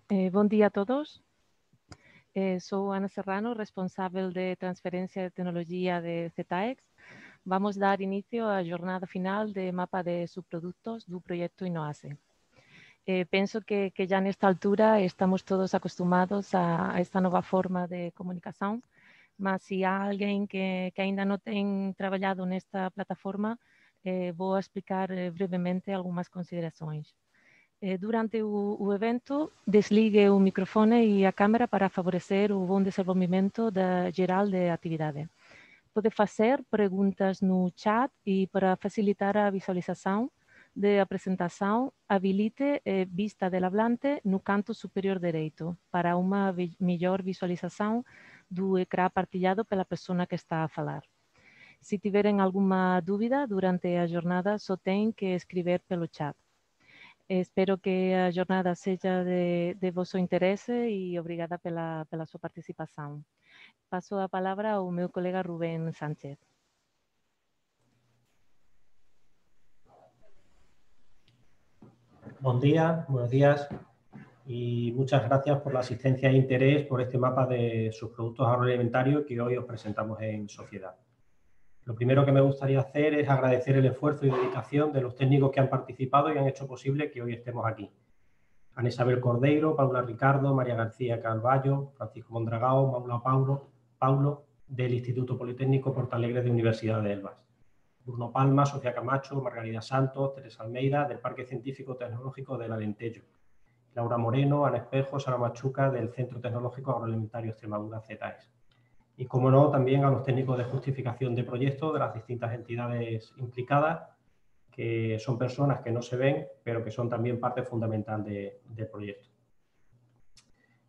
Bom dia a todos. Sou Ana Serrano, responsável de transferência de tecnologia de ZETAEX. Vamos dar início à jornada final de mapa de subprodutos do projeto Innoase. Penso que já nesta altura estamos todos acostumados a esta nova forma de comunicação, mas se há alguém que ainda não tem trabalhado nesta plataforma, vou explicar brevemente algumas considerações. Durante o evento, desligue o microfone e a câmera para favorecer o bom desenvolvimento geral da atividade. Pode fazer perguntas no chat e para facilitar a visualização da apresentação, habilite vista del hablante no canto superior direito para uma melhor visualização do ecrã partilhado pela pessoa que está a falar. Se tiverem alguma dúvida durante a jornada, só tem que escrever pelo chat. Espero que a jornada seja de vosso interesse e obrigada pela sua participação. Passo a palavra ao meu colega Rubén Sánchez. Buenos días y muchas gracias por la asistencia e interés por este mapa de subproductos agroalimentarios que hoy os presentamos en sociedad. Lo primero que me gustaría hacer es agradecer el esfuerzo y dedicación de los técnicos que han participado y han hecho posible que hoy estemos aquí. Ana Isabel Cordeiro, Paula Ricardo, María García Carballo, Francisco Mondragao, Maula Paulo del Instituto Politécnico Portalegre de Universidad de Elvas. Bruno Palma, Sofía Camacho, Margarida Santos, Teresa Almeida, del Parque Científico Tecnológico del Alentejo. Laura Moreno, Ana Espejo, Sara Machuca, del Centro Tecnológico Agroalimentario Extremadura, ZETAEX. Y, como no, también a los técnicos de justificación de proyectos de las distintas entidades implicadas, que son personas que no se ven, pero que son también parte fundamental del proyecto.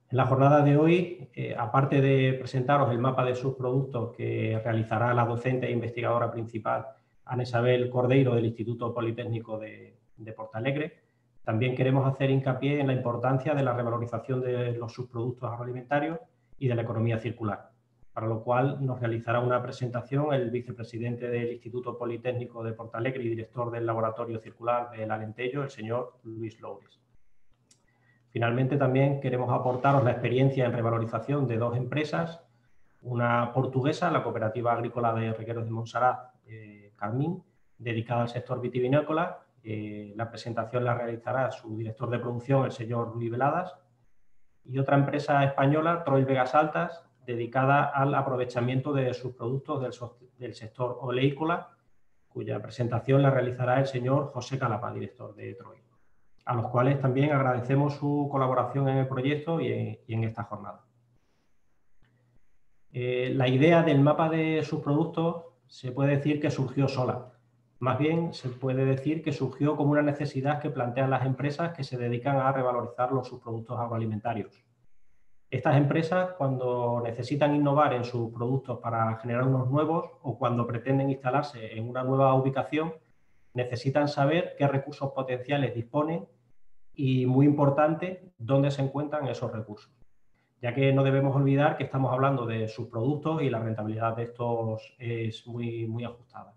En la jornada de hoy, aparte de presentaros el mapa de subproductos que realizará la docente e investigadora principal Ana Isabel Cordeiro del Instituto Politécnico de Portalegre, también queremos hacer hincapié en la importancia de la revalorización de los subproductos agroalimentarios y de la economía circular, para lo cual nos realizará una presentación el vicepresidente del Instituto Politécnico de Portalegre y director del Laboratorio Circular del Alentejo, el señor Luis Loures. Finalmente, también queremos aportaros la experiencia en revalorización de dos empresas, una portuguesa, la Cooperativa Agrícola de Regueros de Montserrat, Carmín, dedicada al sector vitivinícola. La presentación la realizará su director de producción, el señor Luis Veladas, y otra empresa española, Troil Vegas Altas, dedicada al aprovechamiento de sus productos del sector oleícola, cuya presentación la realizará el señor José Calapa, director de Troil, a los cuales también agradecemos su colaboración en el proyecto y en esta jornada. La idea del mapa de subproductos se puede decir que surgió sola. Más bien, se puede decir que surgió como una necesidad que plantean las empresas que se dedican a revalorizar los subproductos agroalimentarios. Estas empresas, cuando necesitan innovar en sus productos para generar unos nuevos o cuando pretenden instalarse en una nueva ubicación, necesitan saber qué recursos potenciales disponen y, muy importante, dónde se encuentran esos recursos, ya que no debemos olvidar que estamos hablando de subproductos y la rentabilidad de estos es muy ajustada.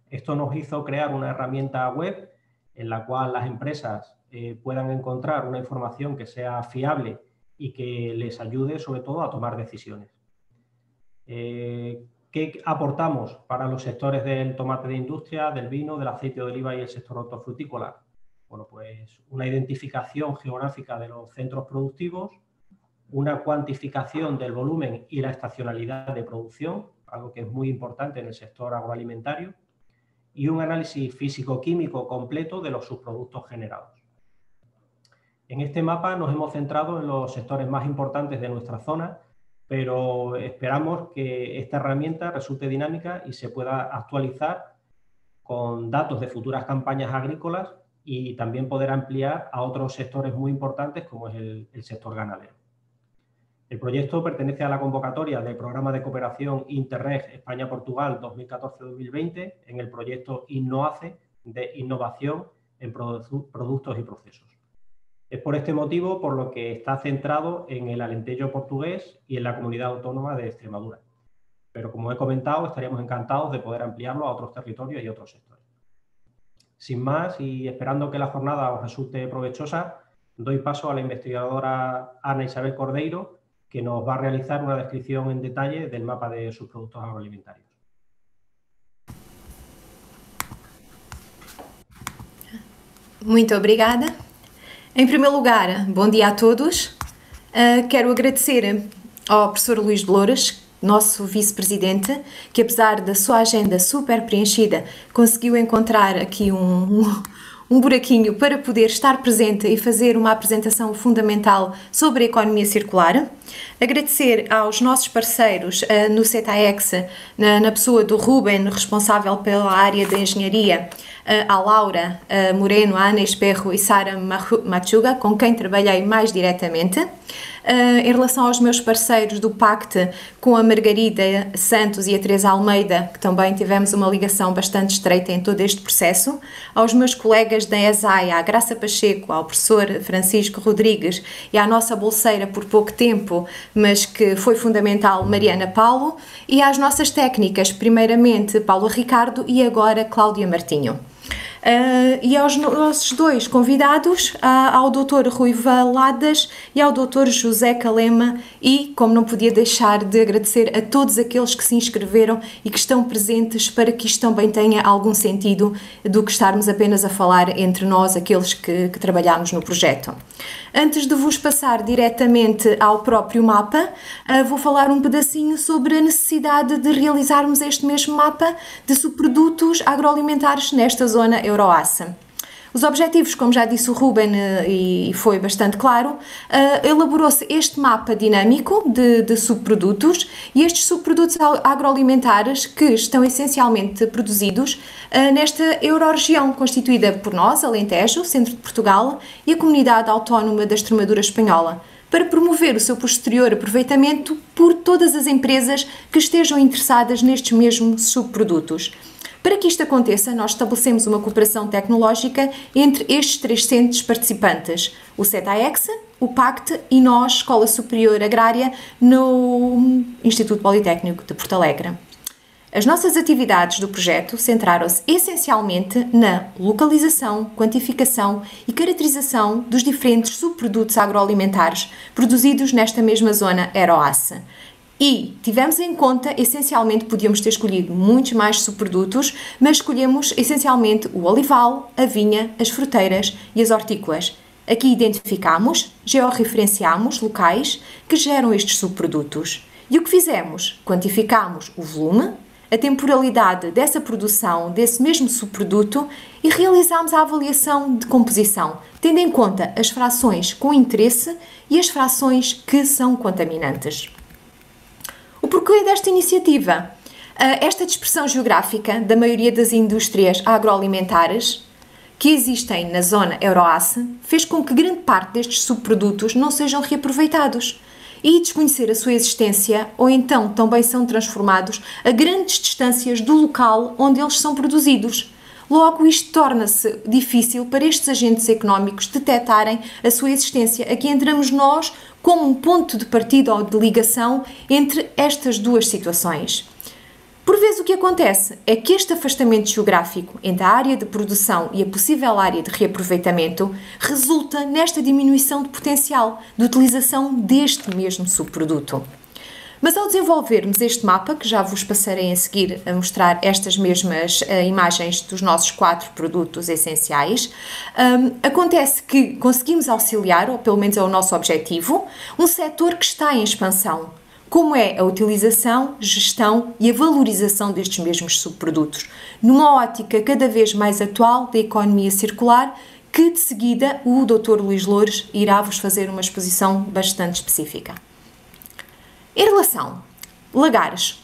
Esto nos hizo crear una herramienta web en la cual las empresas puedan encontrar una información que sea fiable y que les ayude sobre todo a tomar decisiones. ¿Qué aportamos para los sectores del tomate de industria, del vino, del aceite de oliva y el sector hortofrutícola? Bueno, pues una identificación geográfica de los centros productivos, una cuantificación del volumen y la estacionalidad de producción, algo que es muy importante en el sector agroalimentario, y un análisis físico-químico completo de los subproductos generados. En este mapa nos hemos centrado en los sectores más importantes de nuestra zona, pero esperamos que esta herramienta resulte dinámica y se pueda actualizar con datos de futuras campañas agrícolas y también poder ampliar a otros sectores muy importantes como es el sector ganadero. El proyecto pertenece a la convocatoria del Programa de Cooperación Interreg España-Portugal 2014-2020 en el proyecto Innoace de innovación en productos y procesos. Es por este motivo por lo que está centrado en el Alentejo portugués y en la Comunidad Autónoma de Extremadura. Pero, como he comentado, estaríamos encantados de poder ampliarlo a otros territorios y otros sectores. Sin más, y esperando que la jornada os resulte provechosa, doy paso a la investigadora Ana Isabel Cordeiro, que nos va a realizar una descripción en detalle del mapa de subproductos agroalimentarios. Muito obrigada. Em primeiro lugar, bom dia a todos. Quero agradecer ao professor Luís de Louras, nosso vice-presidente, que apesar da sua agenda super preenchida, conseguiu encontrar aqui um buraquinho para poder estar presente e fazer uma apresentação fundamental sobre a economia circular. Agradecer aos nossos parceiros no CETAEX, na pessoa do Ruben, responsável pela área de engenharia, à Laura Moreno, a Ana Esperro e Sara Machuga, com quem trabalhei mais diretamente. Em relação aos meus parceiros do PACT, com a Margarida Santos e a Teresa Almeida, que também tivemos uma ligação bastante estreita em todo este processo, aos meus colegas da ESAI, à Graça Pacheco, ao professor Francisco Rodrigues e à nossa bolseira por pouco tempo, mas que foi fundamental, Mariana Paulo, e às nossas técnicas, primeiramente Paulo Ricardo e agora Cláudia Martinho. E aos nossos dois convidados, ao Dr. Rui Valadas e ao Dr. José Calema, e, como não podia deixar de agradecer a todos aqueles que se inscreveram e que estão presentes para que isto também tenha algum sentido do que estarmos apenas a falar entre nós, aqueles que trabalhamos no projeto. Antes de vos passar diretamente ao próprio mapa, vou falar um pedacinho sobre a necessidade de realizarmos este mesmo mapa de subprodutos agroalimentares nesta zona Euroassa. Os objetivos, como já disse o Ruben e foi bastante claro, elaborou-se este mapa dinâmico de subprodutos, e estes subprodutos agroalimentares que estão essencialmente produzidos nesta Eurorregião constituída por nós, Alentejo, Centro de Portugal e a Comunidade Autónoma da Extremadura Espanhola, para promover o seu posterior aproveitamento por todas as empresas que estejam interessadas nestes mesmos subprodutos. Para que isto aconteça, nós estabelecemos uma cooperação tecnológica entre estes três centros participantes, o CETAEX, o PACT e nós, Escola Superior Agrária, no Instituto Politécnico de Porto Alegre. As nossas atividades do projeto centraram-se essencialmente na localização, quantificação e caracterização dos diferentes subprodutos agroalimentares produzidos nesta mesma zona Euroassa. E tivemos em conta, essencialmente, podíamos ter escolhido muitos mais subprodutos, mas escolhemos essencialmente o olival, a vinha, as fruteiras e as hortícolas. Aqui identificamos, georreferenciamos locais que geram estes subprodutos. E o que fizemos? Quantificamos o volume, a temporalidade dessa produção, desse mesmo subproduto, e realizámos a avaliação de composição, tendo em conta as frações com interesse e as frações que são contaminantes. O porquê desta iniciativa? Esta dispersão geográfica da maioria das indústrias agroalimentares que existem na zona Euroassa fez com que grande parte destes subprodutos não sejam reaproveitados e desconhecer a sua existência, ou então também são transformados a grandes distâncias do local onde eles são produzidos. Logo, isto torna-se difícil para estes agentes económicos detectarem a sua existência. Aqui entramos nós como um ponto de partida ou de ligação entre estas duas situações. Por vezes o que acontece é que este afastamento geográfico entre a área de produção e a possível área de reaproveitamento resulta nesta diminuição de potencial de utilização deste mesmo subproduto. Mas ao desenvolvermos este mapa, que já vos passarei a seguir a mostrar estas mesmas imagens dos nossos 4 produtos essenciais, acontece que conseguimos auxiliar, ou pelo menos é o nosso objetivo, um setor que está em expansão, como é a utilização, gestão e a valorização destes mesmos subprodutos, numa ótica cada vez mais atual da economia circular, que de seguida o Dr. Luís Loures irá vos fazer uma exposição bastante específica. Em relação a lagares,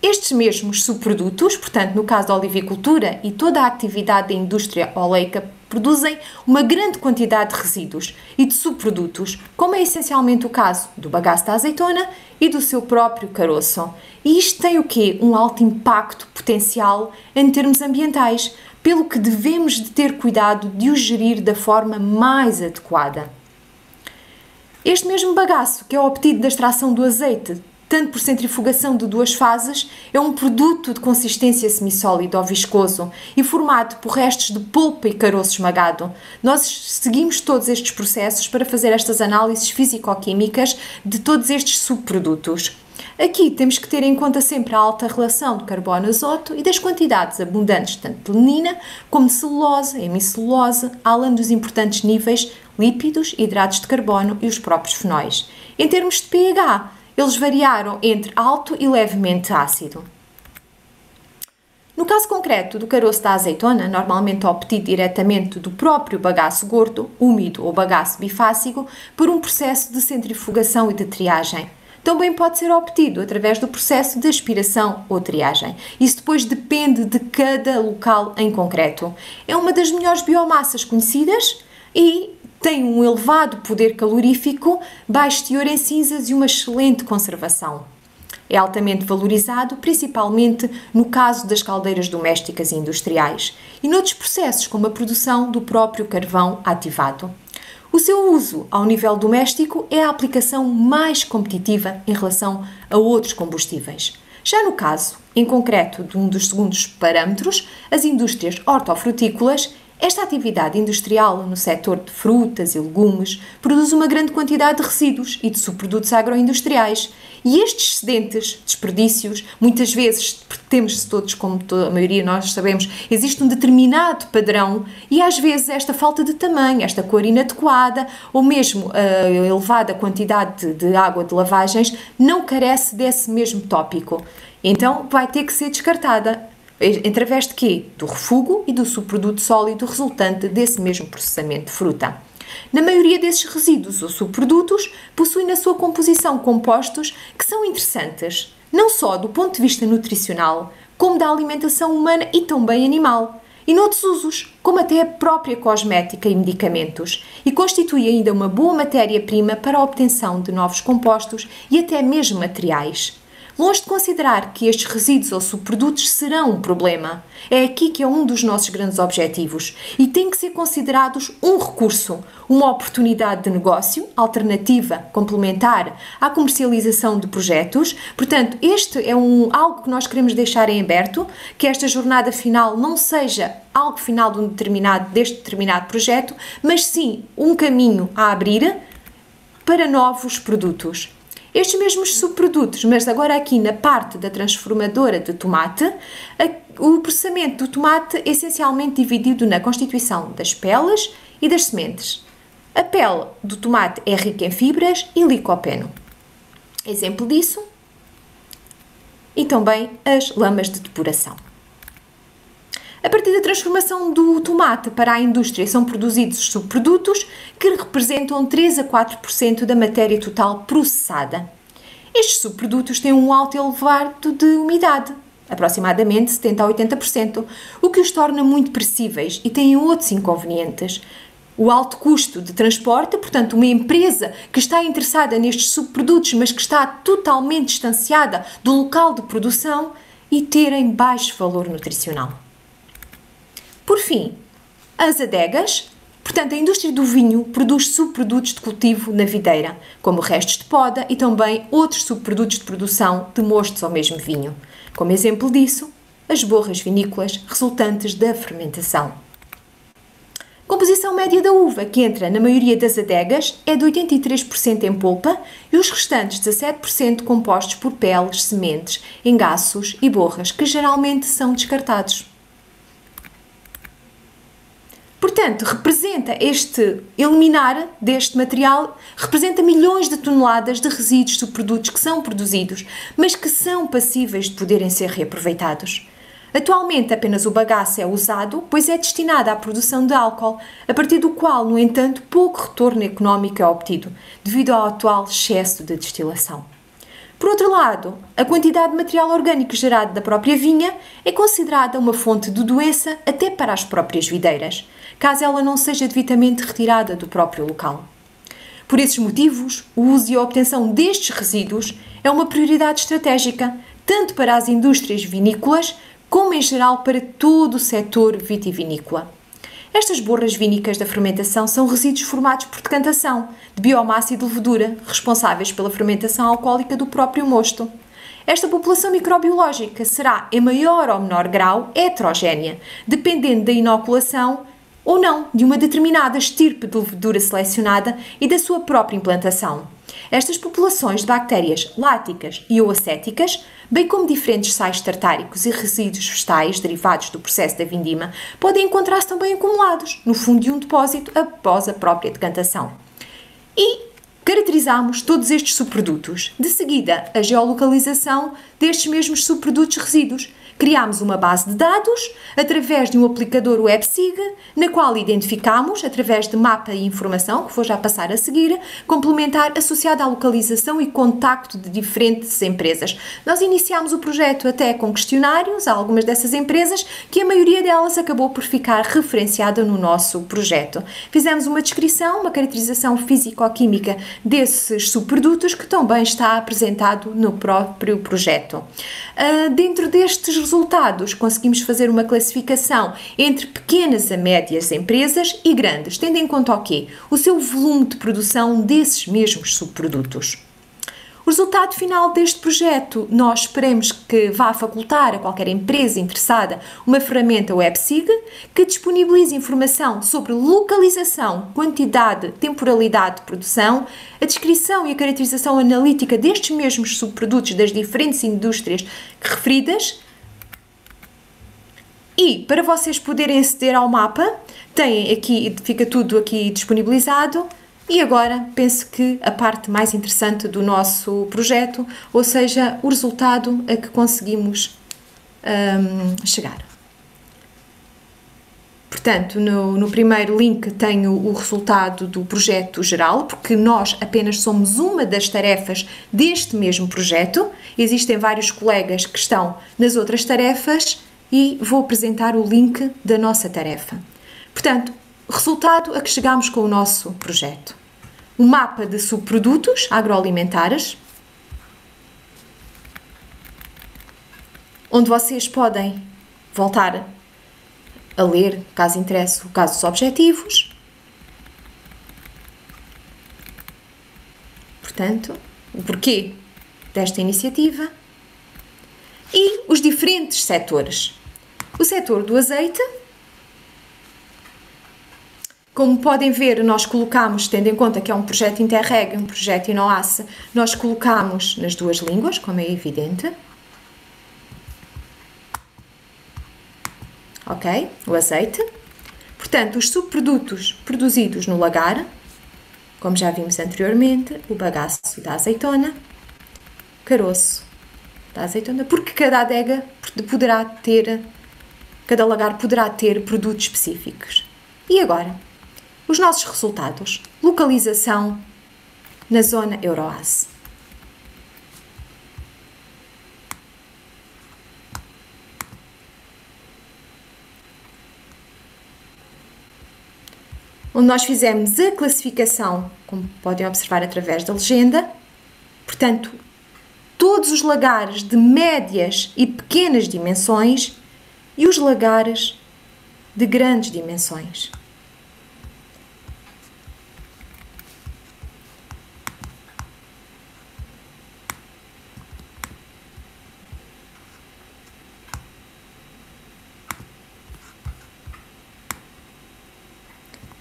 estes mesmos subprodutos, portanto no caso da olivicultura e toda a atividade da indústria oleica, produzem uma grande quantidade de resíduos e de subprodutos, como é essencialmente o caso do bagaço da azeitona e do seu próprio caroço. E isto tem o quê? Um alto impacto potencial em termos ambientais, pelo que devemos de ter cuidado de o gerir da forma mais adequada. Este mesmo bagaço, que é obtido da extração do azeite tanto por centrifugação de 2 fases, é um produto de consistência semissólido ou viscoso e formado por restos de polpa e caroço esmagado. Nós seguimos todos estes processos para fazer estas análises físico-químicas de todos estes subprodutos. Aqui temos que ter em conta sempre a alta relação de carbono-azoto e das quantidades abundantes tanto de lignina como de celulose, hemicelulose, além dos importantes níveis lípidos, hidratos de carbono e os próprios fenóis. Em termos de pH, eles variaram entre alto e levemente ácido. No caso concreto do caroço da azeitona, normalmente obtido diretamente do próprio bagaço gordo, úmido ou bagaço bifácico, por um processo de centrifugação e de triagem. Também pode ser obtido através do processo de aspiração ou triagem. Isso depois depende de cada local em concreto. É uma das melhores biomassas conhecidas e tem um elevado poder calorífico, baixo teor em cinzas e uma excelente conservação. É altamente valorizado, principalmente no caso das caldeiras domésticas e industriais e noutros processos, como a produção do próprio carvão ativado. O seu uso ao nível doméstico é a aplicação mais competitiva em relação a outros combustíveis. Já no caso, em concreto, de um dos segundos parâmetros, as indústrias hortofrutícolas, esta atividade industrial no setor de frutas e legumes produz uma grande quantidade de resíduos e de subprodutos agroindustriais. E estes excedentes, desperdícios, muitas vezes, temos todos, como a maioria nós sabemos, existe um determinado padrão e às vezes esta falta de tamanho, esta cor inadequada ou mesmo a elevada quantidade de água de lavagens não carece desse mesmo tópico. Então vai ter que ser descartada. Através de quê? Do refúgio e do subproduto sólido resultante desse mesmo processamento de fruta. Na maioria desses resíduos ou subprodutos, possuem na sua composição compostos que são interessantes, não só do ponto de vista nutricional, como da alimentação humana e também animal, e noutros usos, como até a própria cosmética e medicamentos, e constitui ainda uma boa matéria-prima para a obtenção de novos compostos e até mesmo materiais. Longe de considerar que estes resíduos ou subprodutos serão um problema, é aqui que é um dos nossos grandes objetivos e tem que ser considerados um recurso, uma oportunidade de negócio, alternativa, complementar à comercialização de projetos. Portanto, este é algo que nós queremos deixar em aberto, que esta jornada final não seja algo final deste determinado projeto, mas sim um caminho a abrir para novos produtos. Estes mesmos subprodutos, mas agora aqui na parte da transformadora de tomate, o processamento do tomate é essencialmente dividido na constituição das peles e das sementes. A pele do tomate é rica em fibras e licopeno. Exemplo disso, e também as lamas de depuração. A partir da transformação do tomate para a indústria são produzidos subprodutos que representam 3 a 4% da matéria total processada. Estes subprodutos têm um alto elevado de umidade, aproximadamente 70 a 80%, o que os torna muito perecíveis e têm outros inconvenientes. O alto custo de transporte, portanto, uma empresa que está interessada nestes subprodutos, mas que está totalmente distanciada do local de produção e terem baixo valor nutricional. Por fim, as adegas, portanto, a indústria do vinho produz subprodutos de cultivo na videira, como restos de poda e também outros subprodutos de produção de mostos ao mesmo vinho. Como exemplo disso, as borras vinícolas resultantes da fermentação. A composição média da uva, que entra na maioria das adegas, é de 83% em polpa e os restantes 17% compostos por peles, sementes, engaços e borras, que geralmente são descartados. Portanto, eliminar deste material representa milhões de toneladas de resíduos subprodutos que são produzidos, mas que são passíveis de poderem ser reaproveitados. Atualmente apenas o bagaço é usado, pois é destinado à produção de álcool, a partir do qual, no entanto, pouco retorno económico é obtido, devido ao atual excesso de destilação. Por outro lado, a quantidade de material orgânico gerado da própria vinha é considerada uma fonte de doença até para as próprias videiras, caso ela não seja devidamente retirada do próprio local. Por esses motivos, o uso e a obtenção destes resíduos é uma prioridade estratégica, tanto para as indústrias vinícolas, como em geral para todo o setor vitivinícola. Estas borras vínicas da fermentação são resíduos formados por decantação de biomassa e de levedura, responsáveis pela fermentação alcoólica do próprio mosto. Esta população microbiológica será, em maior ou menor grau, heterogénea, dependendo da inoculação ou não de uma determinada estirpe de levedura selecionada e da sua própria implantação. Estas populações de bactérias láticas e ou acéticas, bem como diferentes sais tartáricos e resíduos vegetais derivados do processo da vindima, podem encontrar-se também acumulados no fundo de um depósito após a própria decantação. E caracterizamos todos estes subprodutos. De seguida, a geolocalização destes mesmos subprodutos resíduos. Criámos uma base de dados através de um aplicador WebSig, na qual identificamos, através de mapa e informação, que vou já passar a seguir, complementar associado à localização e contacto de diferentes empresas. Nós iniciámos o projeto até com questionários a algumas dessas empresas, que a maioria delas acabou por ficar referenciada no nosso projeto. Fizemos uma descrição, uma caracterização físico-química desses subprodutos, que também está apresentado no próprio projeto. Dentro destes resultados, conseguimos fazer uma classificação entre pequenas a médias empresas e grandes, tendo em conta o quê? O seu volume de produção desses mesmos subprodutos. O resultado final deste projeto, nós esperamos que vá facultar a qualquer empresa interessada uma ferramenta WebSig que disponibilize informação sobre localização, quantidade, temporalidade de produção, a descrição e a caracterização analítica destes mesmos subprodutos das diferentes indústrias referidas. E para vocês poderem aceder ao mapa, têm aqui, fica tudo aqui disponibilizado. E agora penso que a parte mais interessante do nosso projeto, ou seja, o resultado a que conseguimos chegar. Portanto, no primeiro link tenho o resultado do projeto geral, porque nós apenas somos uma das tarefas deste mesmo projeto. Existem vários colegas que estão nas outras tarefas e vou apresentar o link da nossa tarefa. Portanto, resultado a que chegamos com o nosso projeto. Um mapa de subprodutos agroalimentares, onde vocês podem voltar a ler, caso interesse, o caso dos objetivos. Portanto, o porquê desta iniciativa e os diferentes setores. O setor do azeite. Como podem ver, nós colocamos, tendo em conta que é um projeto Interreg, um projeto INOAS, nós colocamos nas duas línguas, como é evidente. Ok? O azeite. Portanto, os subprodutos produzidos no lagar, como já vimos anteriormente, o bagaço da azeitona, caroço da azeitona, porque cada adega poderá ter, cada lagar poderá ter produtos específicos. E agora? Os nossos resultados. Localização na zona Euroas. Onde nós fizemos a classificação, como podem observar através da legenda. Portanto, todos os lagares de médias e pequenas dimensões e os lagares de grandes dimensões.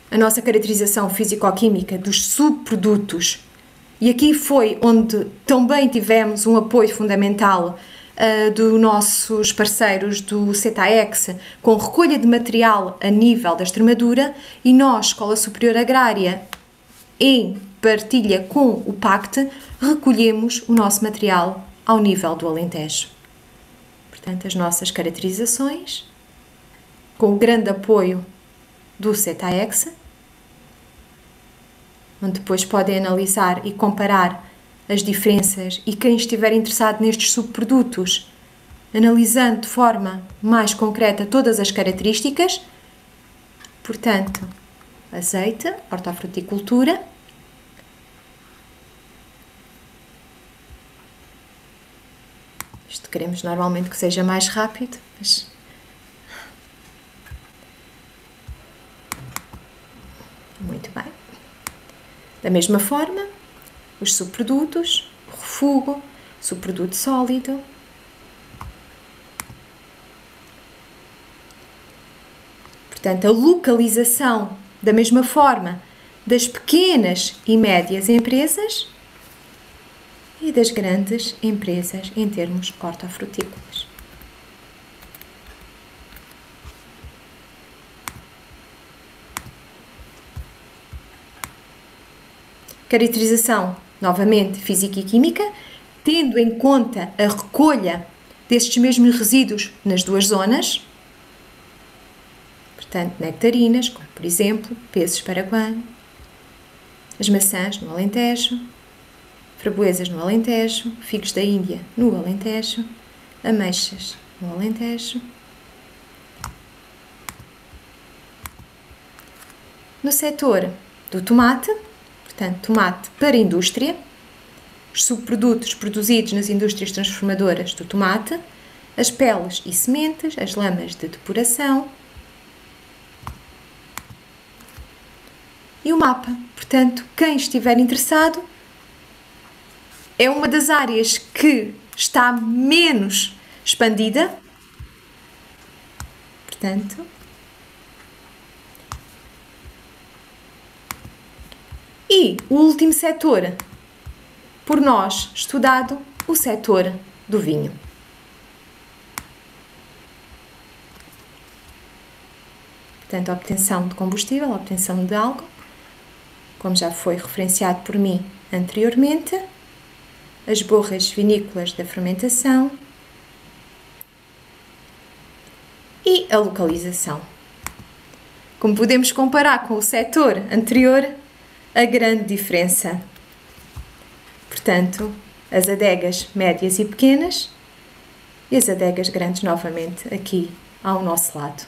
A nossa caracterização físico-química dos subprodutos. E aqui foi onde também tivemos um apoio fundamental dos nossos parceiros do CETAEX, com recolha de material a nível da Extremadura, e nós, Escola Superior Agrária, em partilha com o PACT, recolhemos o nosso material ao nível do Alentejo. Portanto, as nossas caracterizações, com o grande apoio do CETAEX, onde depois podem analisar e comparar as diferenças, e quem estiver interessado nestes subprodutos, analisando de forma mais concreta todas as características. Portanto, azeite, hortofruticultura, isto queremos normalmente que seja mais rápido, mas Da mesma forma, os subprodutos, o refugo, subproduto sólido. Portanto, a localização, da mesma forma, das pequenas e médias empresas e das grandes empresas em termos hortofrutícolas. Caracterização, novamente, física e química, tendo em conta a recolha destes mesmos resíduos nas duas zonas, portanto, nectarinas, como por exemplo, pezes paraguano, as maçãs no Alentejo, framboesas no Alentejo, figos da Índia no Alentejo, ameixas no Alentejo. No setor do tomate, portanto, tomate para indústria, os subprodutos produzidos nas indústrias transformadoras do tomate, as peles e sementes, as lamas de depuração e o mapa. Portanto, quem estiver interessado, é uma das áreas que está menos expandida. Portanto, e o último setor por nós estudado, o setor do vinho. Portanto, a obtenção de combustível, a obtenção de álcool, como já foi referenciado por mim anteriormente, as borras vinícolas da fermentação e a localização. Como podemos comparar com o setor anterior, a grande diferença. Portanto, as adegas médias e pequenas e as adegas grandes novamente aqui ao nosso lado.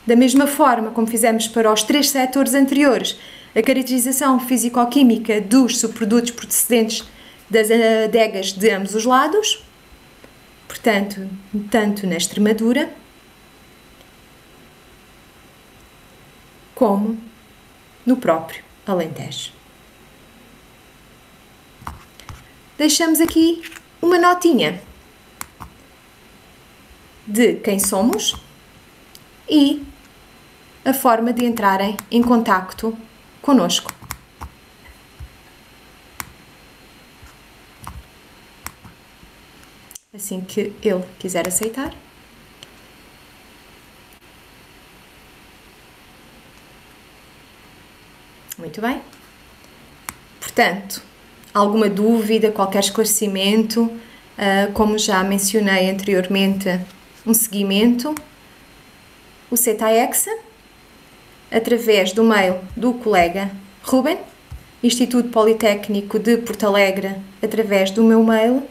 Da mesma forma como fizemos para os três setores anteriores, a caracterização físico-química dos subprodutos procedentes das adegas de ambos os lados, portanto, tanto na Extremadura como no próprio Alentejo. Deixamos aqui uma notinha de quem somos e a forma de entrarem em contacto conosco. Assim que ele quiser aceitar. Muito bem. Portanto, alguma dúvida, qualquer esclarecimento, como já mencionei anteriormente, um seguimento, o CETAEX, através do mail do colega Ruben, Instituto Politécnico de Porto Alegre, através do meu mail,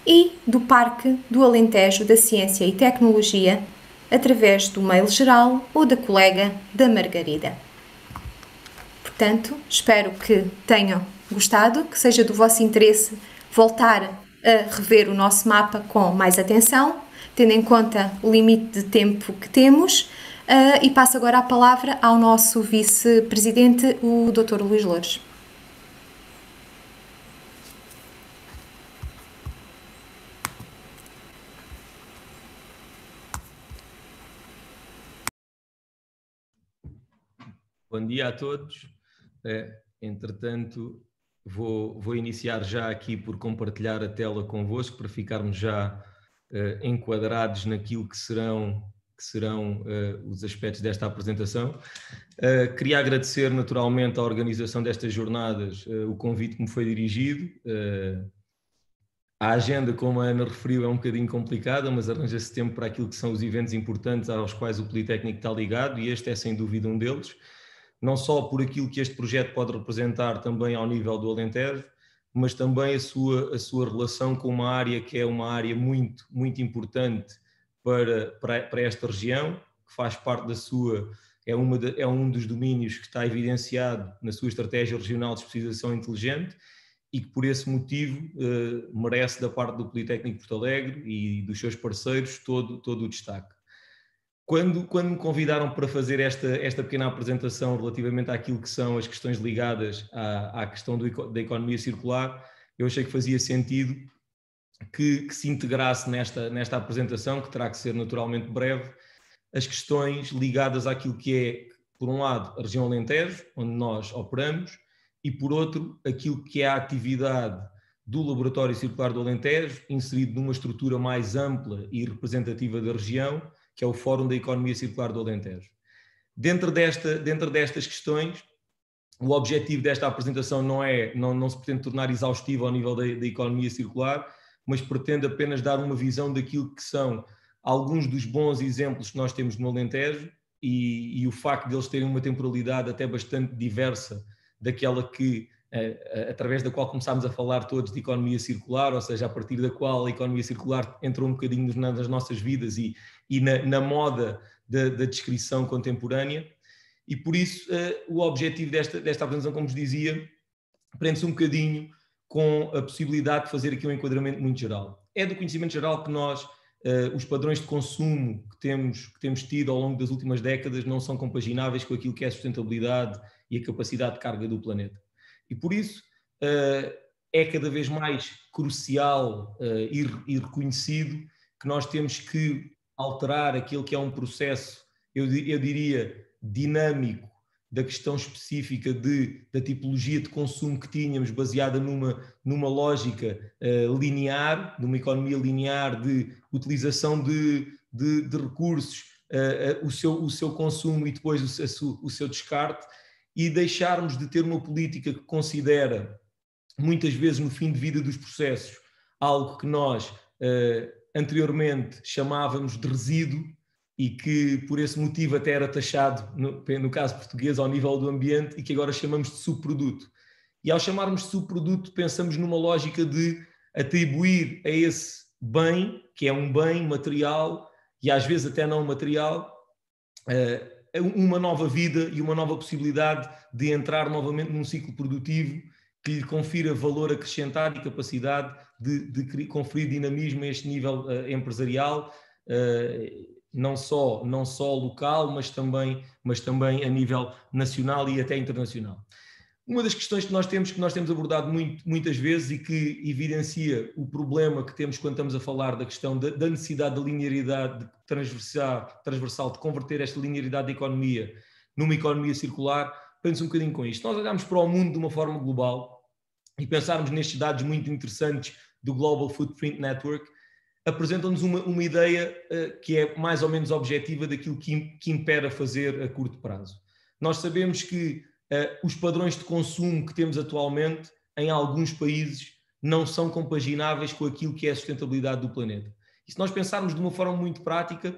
e do Parque do Alentejo da Ciência e Tecnologia, através do mail geral ou da colega da Margarida. Portanto, espero que tenham gostado, que seja do vosso interesse voltar a rever o nosso mapa com mais atenção, tendo em conta o limite de tempo que temos, e passo agora a palavra ao nosso vice-presidente, o Dr. Luís Loures. Bom dia a todos. Entretanto, vou iniciar já aqui por compartilhar a tela convosco para ficarmos já enquadrados naquilo que serão os aspectos desta apresentação. Queria agradecer naturalmente à organização destas jornadas o convite que me foi dirigido. A agenda, como a Ana referiu, é um bocadinho complicada, mas arranja-se tempo para aquilo que são os eventos importantes aos quais o Politécnico está ligado, e este é sem dúvida um deles. Não só por aquilo que este projeto pode representar também ao nível do Alentejo, mas também a sua relação com uma área que é uma área muito, muito importante para esta região, que faz parte da sua, é um dos domínios que está evidenciado na sua estratégia regional de especialização inteligente e que por esse motivo merece da parte do Politécnico de Porto Alegre e dos seus parceiros todo o destaque. Quando me convidaram para fazer esta pequena apresentação relativamente àquilo que são as questões ligadas à questão da economia circular, eu achei que fazia sentido que se integrasse nesta apresentação, que terá que ser naturalmente breve, as questões ligadas àquilo que é, por um lado, a região Alentejo, onde nós operamos, e por outro, aquilo que é a atividade do Laboratório Circular do Alentejo, inserido numa estrutura mais ampla e representativa da região, que é o Fórum da Economia Circular do Alentejo. Dentro destas questões, o objetivo desta apresentação não se pretende tornar exaustivo ao nível da economia circular, mas pretende apenas dar uma visão daquilo que são alguns dos bons exemplos que nós temos no Alentejo e o facto de eles terem uma temporalidade até bastante diversa daquela que, através da qual começámos a falar todos de economia circular, ou seja, a partir da qual a economia circular entrou um bocadinho nas nossas vidas e na moda da descrição contemporânea. E por isso o objetivo desta apresentação, como vos dizia, prende-se um bocadinho com a possibilidade de fazer aqui um enquadramento muito geral. É do conhecimento geral que nós, os padrões de consumo que temos tido ao longo das últimas décadas não são compagináveis com aquilo que é a sustentabilidade e a capacidade de carga do planeta. E por isso é cada vez mais crucial e reconhecido que nós temos que alterar aquilo que é um processo, eu diria, dinâmico da questão específica da tipologia de consumo que tínhamos, baseada numa lógica linear, numa economia linear de utilização de recursos, o seu consumo e depois o seu descarte, e deixarmos de ter uma política que considera, muitas vezes no fim de vida dos processos, algo que nós anteriormente chamávamos de resíduo, e que por esse motivo até era taxado, no caso português, ao nível do ambiente, e que agora chamamos de subproduto. E ao chamarmos de subproduto, pensamos numa lógica de atribuir a esse bem, que é um bem material, e às vezes até não material, uma nova vida e uma nova possibilidade de entrar novamente num ciclo produtivo que lhe confira valor acrescentado e capacidade de conferir dinamismo a este nível empresarial, não só local, mas também a nível nacional e até internacional. Uma das questões que nós temos abordado muitas vezes e que evidencia o problema que temos quando estamos a falar da questão da necessidade da linearidade transversal, de converter esta linearidade da economia numa economia circular, penso um bocadinho com isto. Nós olhamos para o mundo de uma forma global e pensarmos nestes dados muito interessantes do Global Footprint Network, apresentam-nos uma ideia que é mais ou menos objetiva daquilo que impera fazer a curto prazo. Nós sabemos que os padrões de consumo que temos atualmente em alguns países não são compagináveis com aquilo que é a sustentabilidade do planeta. E se nós pensarmos de uma forma muito prática,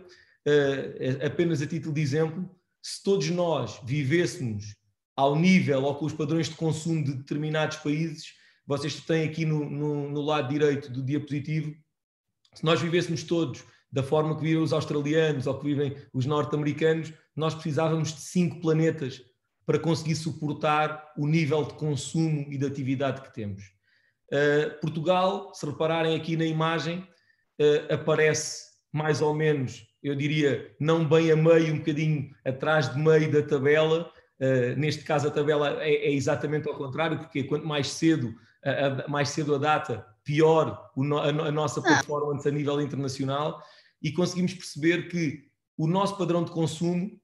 apenas a título de exemplo, se todos nós vivêssemos ao nível ou com os padrões de consumo de determinados países, vocês têm aqui no lado direito do diapositivo, se nós vivêssemos todos da forma que vivem os australianos ou que vivem os norte-americanos, nós precisávamos de 5 planetas para conseguir suportar o nível de consumo e de atividade que temos. Portugal, se repararem aqui na imagem, aparece mais ou menos, eu diria, não bem a meio, um bocadinho atrás de meio da tabela. Neste caso a tabela é exatamente ao contrário, porque quanto mais cedo a data, pior a nossa performance a nível internacional, e conseguimos perceber que o nosso padrão de consumo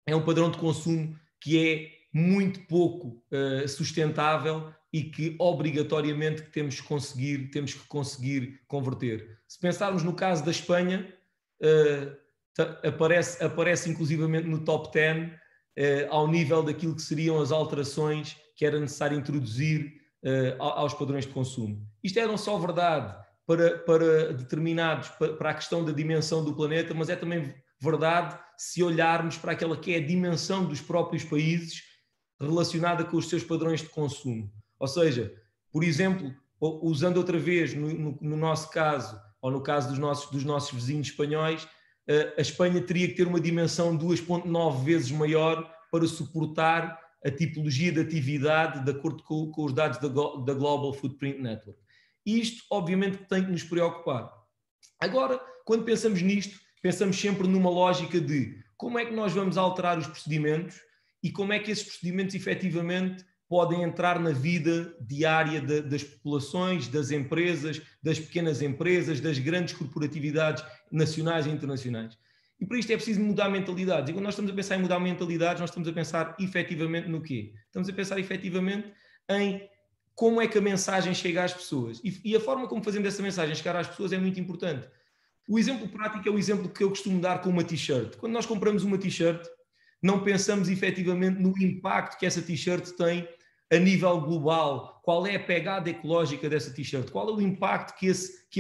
é um padrão de consumo que é muito pouco sustentável e que obrigatoriamente temos que conseguir converter. Se pensarmos no caso da Espanha, aparece inclusivamente no top 10 ao nível daquilo que seriam as alterações que era necessário introduzir aos padrões de consumo. Isto é não só verdade para determinados, para a questão da dimensão do planeta, mas é também verdade se olharmos para aquela que é a dimensão dos próprios países relacionada com os seus padrões de consumo. Ou seja, por exemplo, usando outra vez no nosso caso, ou no caso dos nossos vizinhos espanhóis, a Espanha teria que ter uma dimensão 2,9 vezes maior para suportar a tipologia de atividade de acordo com os dados da Global Footprint Network. E isto, obviamente, tem que nos preocupar. Agora, quando pensamos nisto, pensamos sempre numa lógica de como é que nós vamos alterar os procedimentos e como é que esses procedimentos efetivamente podem entrar na vida diária das populações, das empresas, das pequenas empresas, das grandes corporatividades nacionais e internacionais. E para isto é preciso mudar mentalidades. E quando nós estamos a pensar em mudar mentalidades, nós estamos a pensar efetivamente no quê? Estamos a pensar efetivamente em como é que a mensagem chega às pessoas. E a forma como fazemos essa mensagem chegar às pessoas é muito importante. O exemplo prático é o exemplo que eu costumo dar com uma t-shirt. Quando nós compramos uma t-shirt, não pensamos efetivamente no impacto que essa t-shirt tem a nível global. Qual é a pegada ecológica dessa t-shirt? Qual é o impacto que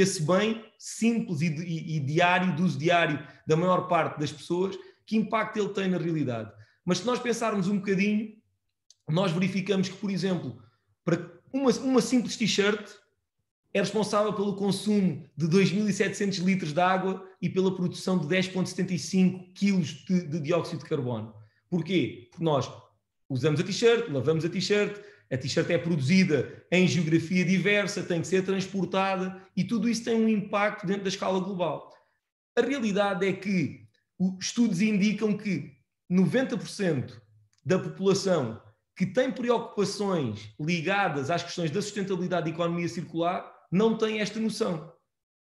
esse bem simples e diário, de uso diário da maior parte das pessoas, que impacto ele tem na realidade? Mas se nós pensarmos um bocadinho, nós verificamos que, por exemplo, para uma simples t-shirt é responsável pelo consumo de 2.700 litros de água e pela produção de 10,75 quilos de dióxido de carbono. Porquê? Porque nós usamos a t-shirt, lavamos a t-shirt é produzida em geografia diversa, tem que ser transportada e tudo isso tem um impacto dentro da escala global. A realidade é que estudos indicam que 90% da população que tem preocupações ligadas às questões da sustentabilidade e economia circular não tem esta noção.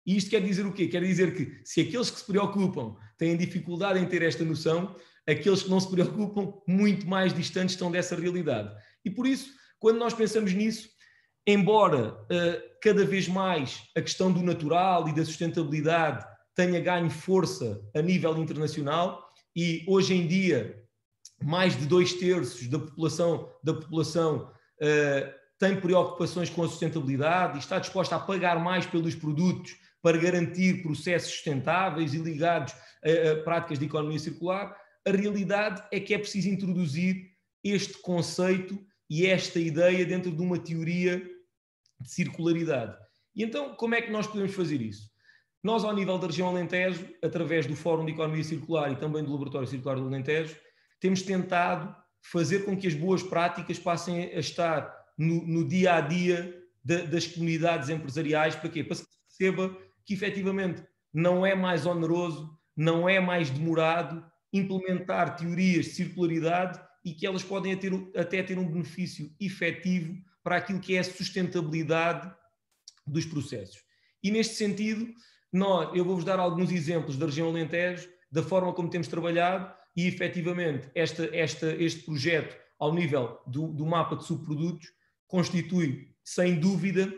E isto quer dizer o quê? Quer dizer que se aqueles que se preocupam têm dificuldade em ter esta noção, aqueles que não se preocupam muito mais distantes estão dessa realidade. E por isso, quando nós pensamos nisso, embora cada vez mais a questão do natural e da sustentabilidade tenha ganho força a nível internacional e hoje em dia mais de 2/3 da população tem preocupações com a sustentabilidade e está disposta a pagar mais pelos produtos para garantir processos sustentáveis e ligados a práticas de economia circular, a realidade é que é preciso introduzir este conceito e esta ideia dentro de uma teoria de circularidade. E então, como é que nós podemos fazer isso? Nós, ao nível da região Alentejo, através do Fórum de Economia Circular e também do Laboratório Circular do Alentejo, temos tentado fazer com que as boas práticas passem a estar no dia-a-dia das comunidades empresariais. Para quê? Para que se perceba que, efetivamente, não é mais oneroso, não é mais demorado implementar teorias de circularidade e que elas podem até ter um benefício efetivo para aquilo que é a sustentabilidade dos processos. E, neste sentido, eu vou-vos dar alguns exemplos da região Alentejo, da forma como temos trabalhado e, efetivamente, este projeto, ao nível do mapa de subprodutos, constitui, sem dúvida,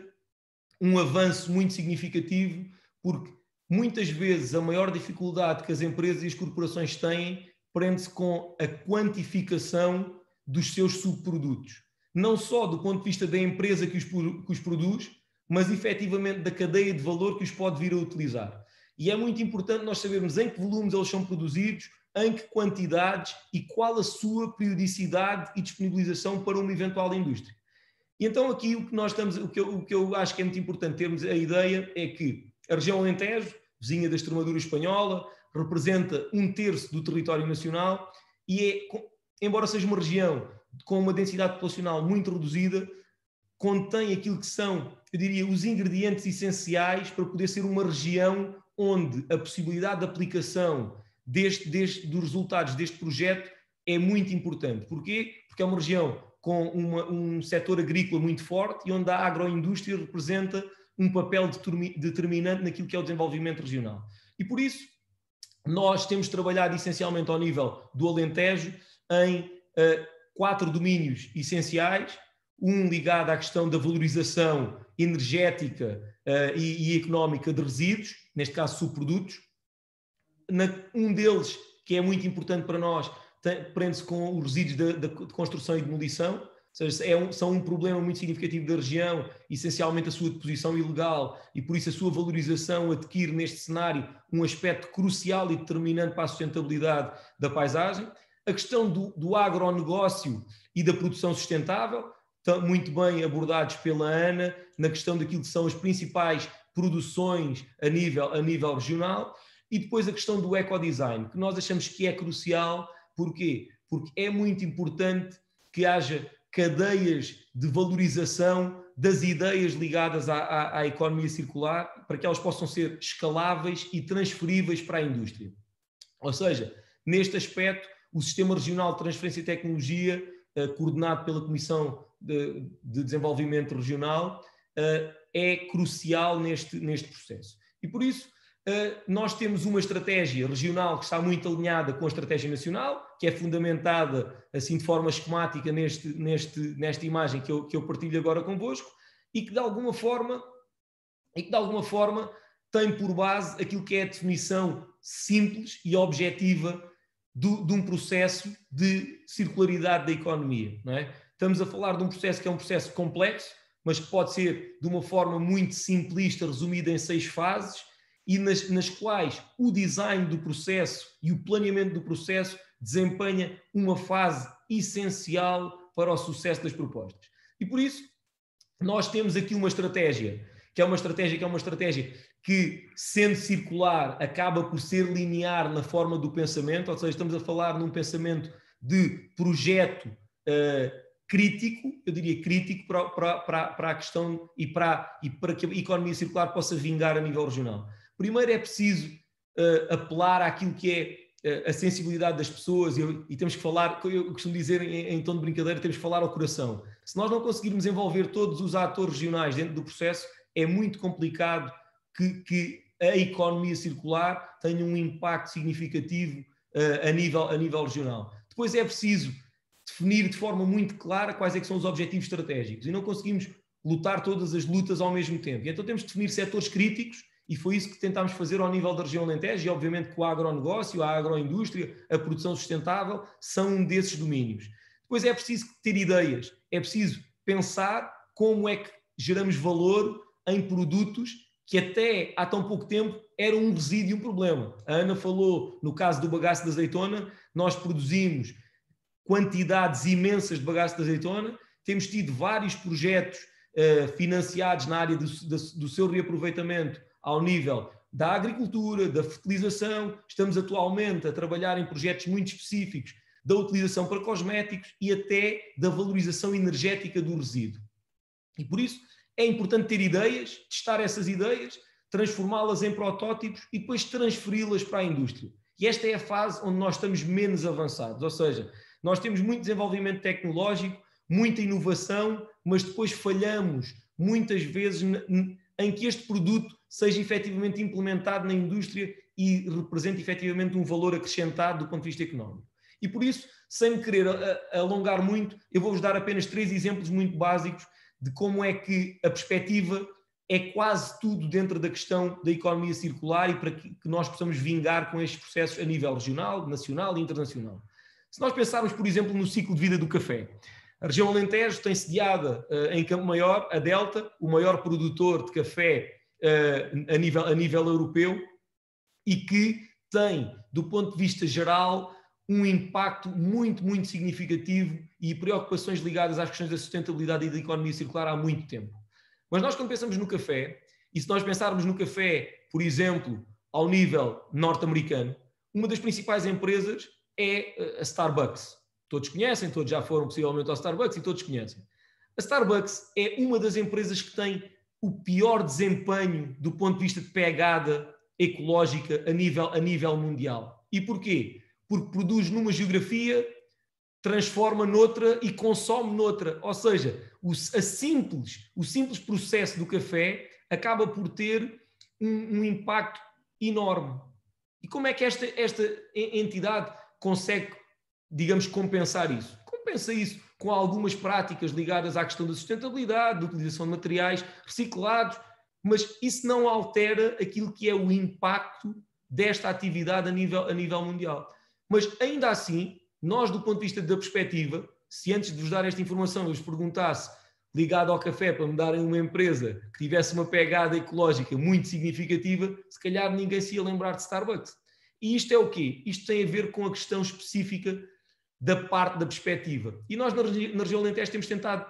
um avanço muito significativo, porque muitas vezes a maior dificuldade que as empresas e as corporações têm prende-se com a quantificação dos seus subprodutos. Não só do ponto de vista da empresa que os produz, mas efetivamente da cadeia de valor que os pode vir a utilizar. E é muito importante nós sabermos em que volumes eles são produzidos, em que quantidades e qual a sua periodicidade e disponibilização para uma eventual indústria. E então aqui o que eu acho que é muito importante termos a ideia é que a região Alentejo, vizinha da Extremadura espanhola, representa 1/3 do território nacional e embora seja uma região com uma densidade populacional muito reduzida, contém aquilo que são, eu diria, os ingredientes essenciais para poder ser uma região onde a possibilidade de aplicação dos resultados deste projeto é muito importante. Porquê? Porque é uma região com um setor agrícola muito forte e onde a agroindústria representa um papel determinante naquilo que é o desenvolvimento regional. E por isso, nós temos trabalhado essencialmente ao nível do Alentejo em 4 domínios essenciais, um ligado à questão da valorização energética e económica de resíduos, neste caso subprodutos. Um deles, que é muito importante para nós, prende-se com os resíduos de construção e demolição, ou seja, são um problema muito significativo da região, essencialmente a sua deposição ilegal, e por isso a sua valorização adquire neste cenário um aspecto crucial e determinante para a sustentabilidade da paisagem. A questão do agronegócio e da produção sustentável, muito bem abordados pela Ana, na questão daquilo que são as principais produções a nível regional, e depois a questão do ecodesign, que nós achamos que é crucial. Porquê? Porque é muito importante que haja cadeias de valorização das ideias ligadas à economia circular, para que elas possam ser escaláveis e transferíveis para a indústria. Ou seja, neste aspecto, o Sistema Regional de Transferência e Tecnologia, coordenado pela Comissão de Desenvolvimento Regional, é crucial neste processo. E por isso, nós temos uma estratégia regional que está muito alinhada com a estratégia nacional, que é fundamentada assim de forma esquemática nesta imagem que eu partilho agora convosco, e que de alguma forma tem por base aquilo que é a definição simples e objetiva de um processo de circularidade da economia. Não é? Estamos a falar de um processo que é um processo complexo, mas que pode ser de uma forma muito simplista, resumida em 6 fases, e nas quais o design do processo e o planeamento do processo desempenha uma fase essencial para o sucesso das propostas. E por isso, nós temos aqui uma estratégia que, sendo circular, acaba por ser linear na forma do pensamento, ou seja, estamos a falar num pensamento de projeto crítico, eu diria crítico para a questão e para que a economia circular possa vingar a nível regional. Primeiro é preciso apelar àquilo que é a sensibilidade das pessoas e temos que falar, eu costumo dizer em tom de brincadeira, temos que falar ao coração. Se nós não conseguirmos envolver todos os atores regionais dentro do processo, é muito complicado que a economia circular tenha um impacto significativo a nível regional. Depois é preciso definir de forma muito clara quais é que são os objetivos estratégicos e não conseguimos lutar todas as lutas ao mesmo tempo. E então temos de definir setores críticos e foi isso que tentámos fazer ao nível da região Alentejo e obviamente que o agronegócio, a agroindústria, a produção sustentável são um desses domínios. Depois é preciso ter ideias, é preciso pensar como é que geramos valor em produtos que até há tão pouco tempo eram um resíduo e um problema. A Ana falou, no caso do bagaço de azeitona, nós produzimos quantidades imensas de bagaço de azeitona, temos tido vários projetos financiados na área do seu reaproveitamento ao nível da agricultura, da fertilização, estamos atualmente a trabalhar em projetos muito específicos da utilização para cosméticos e até da valorização energética do resíduo. E por isso é importante ter ideias, testar essas ideias, transformá-las em protótipos e depois transferi-las para a indústria. E esta é a fase onde nós estamos menos avançados, ou seja, nós temos muito desenvolvimento tecnológico, muita inovação, mas depois falhamos muitas vezes em que este produto seja efetivamente implementado na indústria e represente efetivamente um valor acrescentado do ponto de vista económico. E por isso, sem me querer alongar muito, eu vou-vos dar apenas 3 exemplos muito básicos de como é que a perspectiva é quase tudo dentro da questão da economia circular e para que nós possamos vingar com estes processos a nível regional, nacional e internacional. Se nós pensarmos, por exemplo, no ciclo de vida do café, a região Alentejo tem sediada em Campo Maior, a Delta, o maior produtor de café a nível europeu e que tem, do ponto de vista geral, um impacto muito, muito significativo e preocupações ligadas às questões da sustentabilidade e da economia circular há muito tempo. Mas nós, quando pensamos no café, e se nós pensarmos no café, por exemplo, ao nível norte-americano, uma das principais empresas é a Starbucks. Todos conhecem, todos já foram possivelmente ao Starbucks e todos conhecem. A Starbucks é uma das empresas que tem o pior desempenho do ponto de vista de pegada ecológica a nível mundial. E porquê? Porque produz numa geografia, transforma noutra e consome noutra. Ou seja, o simples processo do café acaba por ter um impacto enorme. E como é que esta entidade consegue, digamos, compensar isso? Compensa isso com algumas práticas ligadas à questão da sustentabilidade, da utilização de materiais reciclados, mas isso não altera aquilo que é o impacto desta atividade a nível mundial. Mas ainda assim, nós do ponto de vista da perspectiva, se antes de vos dar esta informação eu vos perguntasse, ligado ao café, para me darem uma empresa que tivesse uma pegada ecológica muito significativa, se calhar ninguém se ia lembrar de Starbucks. E isto é o quê? Isto tem a ver com a questão específica da parte da perspectiva. E nós na região Alentejo temos tentado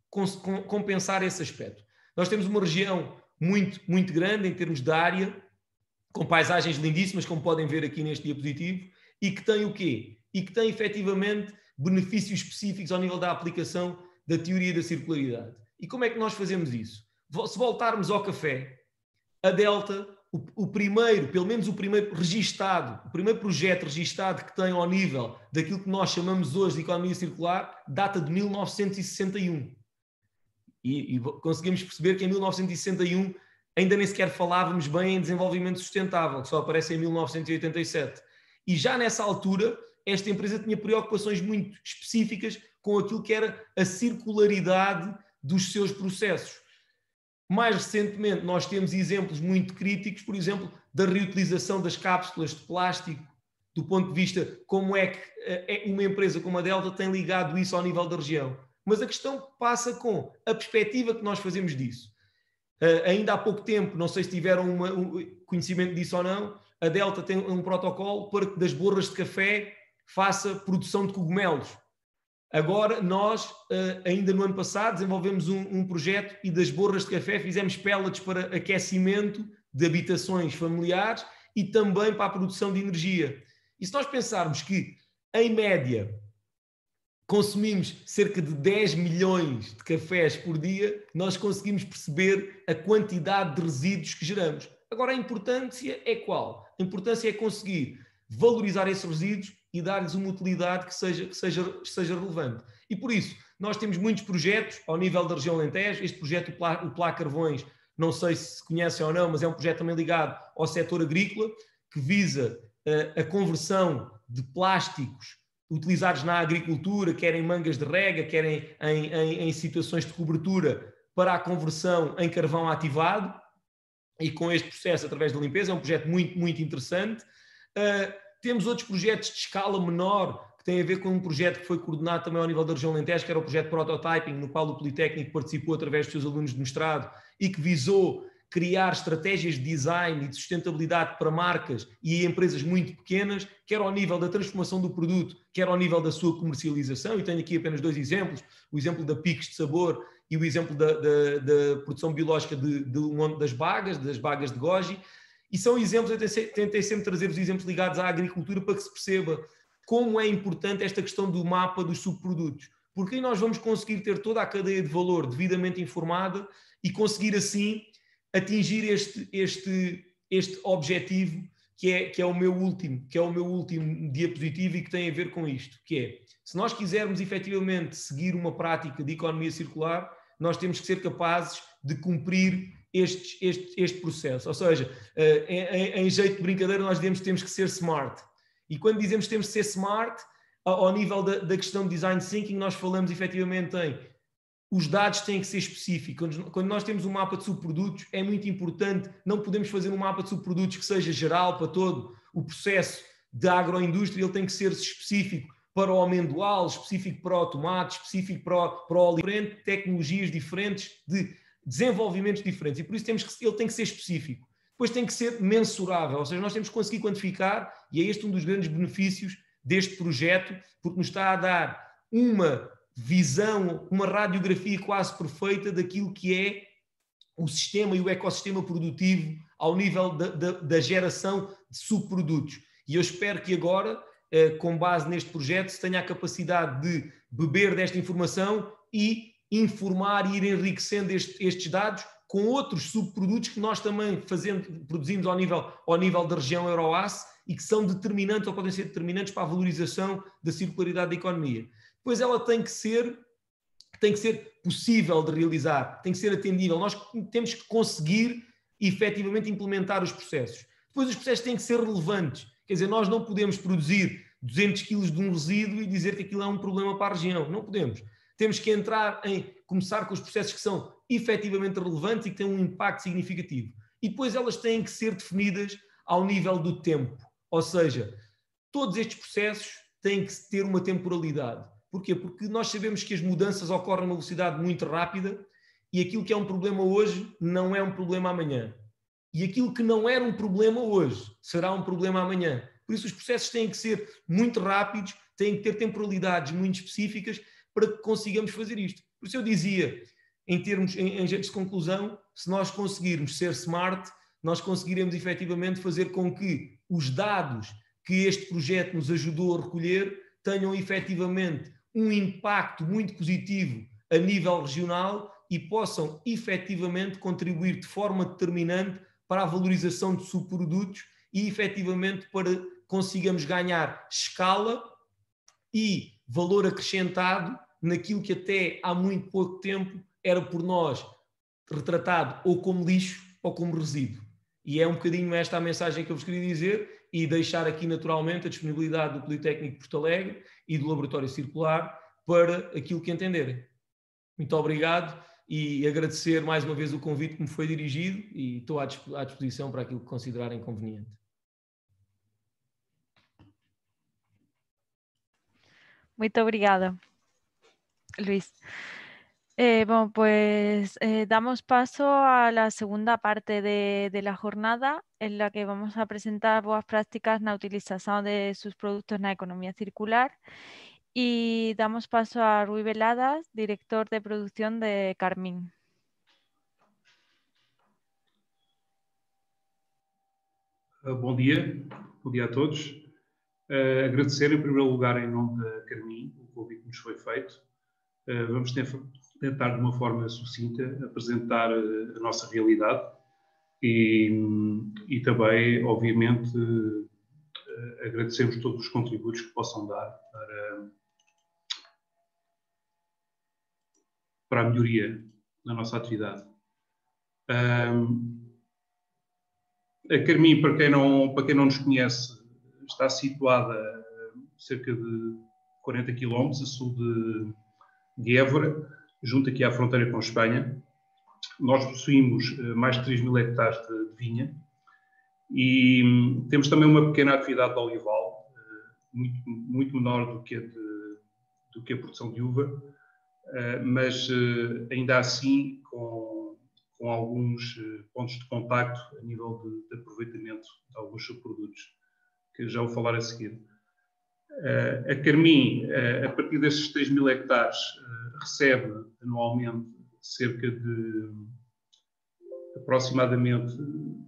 compensar esse aspecto. Nós temos uma região muito, muito grande em termos de área, com paisagens lindíssimas, como podem ver aqui neste diapositivo, e que tem o quê? E que tem efetivamente benefícios específicos ao nível da aplicação da teoria da circularidade. E como é que nós fazemos isso? Se voltarmos ao café, a Delta, pelo menos o primeiro registado, o primeiro projeto registado que tem ao nível daquilo que nós chamamos hoje de economia circular, data de 1961. E conseguimos perceber que em 1961 ainda nem sequer falávamos bem em desenvolvimento sustentável, que só aparece em 1987. E já nessa altura, esta empresa tinha preocupações muito específicas com aquilo que era a circularidade dos seus processos. Mais recentemente, nós temos exemplos muito críticos, por exemplo, da reutilização das cápsulas de plástico, do ponto de vista como é que uma empresa como a Delta tem ligado isso ao nível da região. Mas a questão passa com a perspectiva que nós fazemos disso. Ainda há pouco tempo, não sei se tiveram conhecimento disso ou não, a Delta tem um protocolo para que das borras de café faça produção de cogumelos. Agora, nós, ainda no ano passado, desenvolvemos um projeto e das borras de café fizemos pellets para aquecimento de habitações familiares e também para a produção de energia. E se nós pensarmos que, em média, consumimos cerca de 10 milhões de cafés por dia, nós conseguimos perceber a quantidade de resíduos que geramos. Agora, a importância é qual? A importância é conseguir valorizar esses resíduos e dar-lhes uma utilidade que seja relevante. E por isso, nós temos muitos projetos ao nível da região Alentejo. Este projeto, o Plá Carvões, não sei se conhecem ou não, mas é um projeto também ligado ao setor agrícola, que visa a conversão de plásticos utilizados na agricultura, quer em mangas de rega, quer em situações de cobertura, para a conversão em carvão ativado, e com este processo através da limpeza. É um projeto muito, muito interessante. Temos outros projetos de escala menor, que têm a ver com um projeto que foi coordenado também ao nível da região Alentejo, que era o projeto Prototyping, no qual o Politécnico participou através dos seus alunos de mestrado e que visou criar estratégias de design e de sustentabilidade para marcas e empresas muito pequenas, quer ao nível da transformação do produto, quer ao nível da sua comercialização. E tenho aqui apenas dois exemplos, o exemplo da Picos de Sabor e o exemplo da produção biológica das bagas de goji. E são exemplos, eu tentei sempre trazer os exemplos ligados à agricultura para que se perceba como é importante esta questão do mapa dos subprodutos. Porque aí nós vamos conseguir ter toda a cadeia de valor devidamente informada e conseguir assim atingir este objetivo que é o meu último diapositivo e que tem a ver com isto, que é, se nós quisermos efetivamente seguir uma prática de economia circular, nós temos que ser capazes de cumprir este processo. Ou seja, em jeito de brincadeira, nós temos que ser smart. E quando dizemos que temos que ser smart, ao nível da questão de design thinking, nós falamos efetivamente em os dados têm que ser específicos. Quando nós temos um mapa de subprodutos, é muito importante, não podemos fazer um mapa de subprodutos que seja geral para todo o processo da agroindústria, ele tem que ser específico para o amendoal, específico para o tomate, específico para o óleo, tecnologias diferentes, de desenvolvimentos diferentes, e por isso ele tem que ser específico. Depois tem que ser mensurável, ou seja, nós temos que conseguir quantificar, e é este um dos grandes benefícios deste projeto, porque nos está a dar uma visão, uma radiografia quase perfeita daquilo que é o sistema e o ecossistema produtivo ao nível da geração de subprodutos. E eu espero que agora, com base neste projeto, se tenha a capacidade de beber desta informação e informar e ir enriquecendo estes dados com outros subprodutos que nós também produzimos ao nível da região Euroace e que são determinantes ou podem ser determinantes para a valorização da circularidade da economia. Depois ela tem que ser possível de realizar, tem que ser atendível. Nós temos que conseguir efetivamente implementar os processos. Depois os processos têm que ser relevantes. Quer dizer, nós não podemos produzir 200 quilos de um resíduo e dizer que aquilo é um problema para a região. Não podemos. Temos que começar com os processos que são efetivamente relevantes e que têm um impacto significativo. E depois elas têm que ser definidas ao nível do tempo. Ou seja, todos estes processos têm que ter uma temporalidade. Porquê? Porque nós sabemos que as mudanças ocorrem a uma velocidade muito rápida e aquilo que é um problema hoje não é um problema amanhã. E aquilo que não era um problema hoje será um problema amanhã. Por isso os processos têm que ser muito rápidos, têm que ter temporalidades muito específicas para que consigamos fazer isto. Por isso eu dizia, em jeito de conclusão, se nós conseguirmos ser smart, nós conseguiremos efetivamente fazer com que os dados que este projeto nos ajudou a recolher tenham efetivamente um impacto muito positivo a nível regional e possam efetivamente contribuir de forma determinante para a valorização de subprodutos e efetivamente para consigamos ganhar escala e valor acrescentado naquilo que até há muito pouco tempo era por nós retratado ou como lixo ou como resíduo. E é um bocadinho esta a mensagem que eu vos queria dizer e deixar aqui naturalmente a disponibilidade do Politécnico de Porto Alegre e do Laboratório Circular para aquilo que entenderem. Muito obrigado e agradecer mais uma vez o convite que me foi dirigido e estou à disposição para aquilo que considerarem conveniente. Muito obrigada, Luis. Bueno, pues damos paso a la segunda parte de la jornada en la que vamos a presentar boas prácticas na utilización de sus productos na economía circular y damos paso a Rui Veladas, director de producción de Carmín. Bom dia a todos. Agradecer em primeiro lugar em nome da Carmín o convite que nos foi feito. Vamos tentar de uma forma sucinta apresentar a nossa realidade e também, obviamente, agradecemos todos os contributos que possam dar para a melhoria da nossa atividade. A Carmín, para quem não nos conhece, está situada a cerca de 40 km a sul de Évora, junto aqui à fronteira com Espanha. Nós possuímos mais de 3.000 hectares de vinha e temos também uma pequena atividade de olival, muito menor do que a produção de uva, mas ainda assim com alguns pontos de contacto a nível de aproveitamento de alguns subprodutos, que já vou falar a seguir. A Carmín, a partir desses 3.000 hectares, recebe anualmente cerca de aproximadamente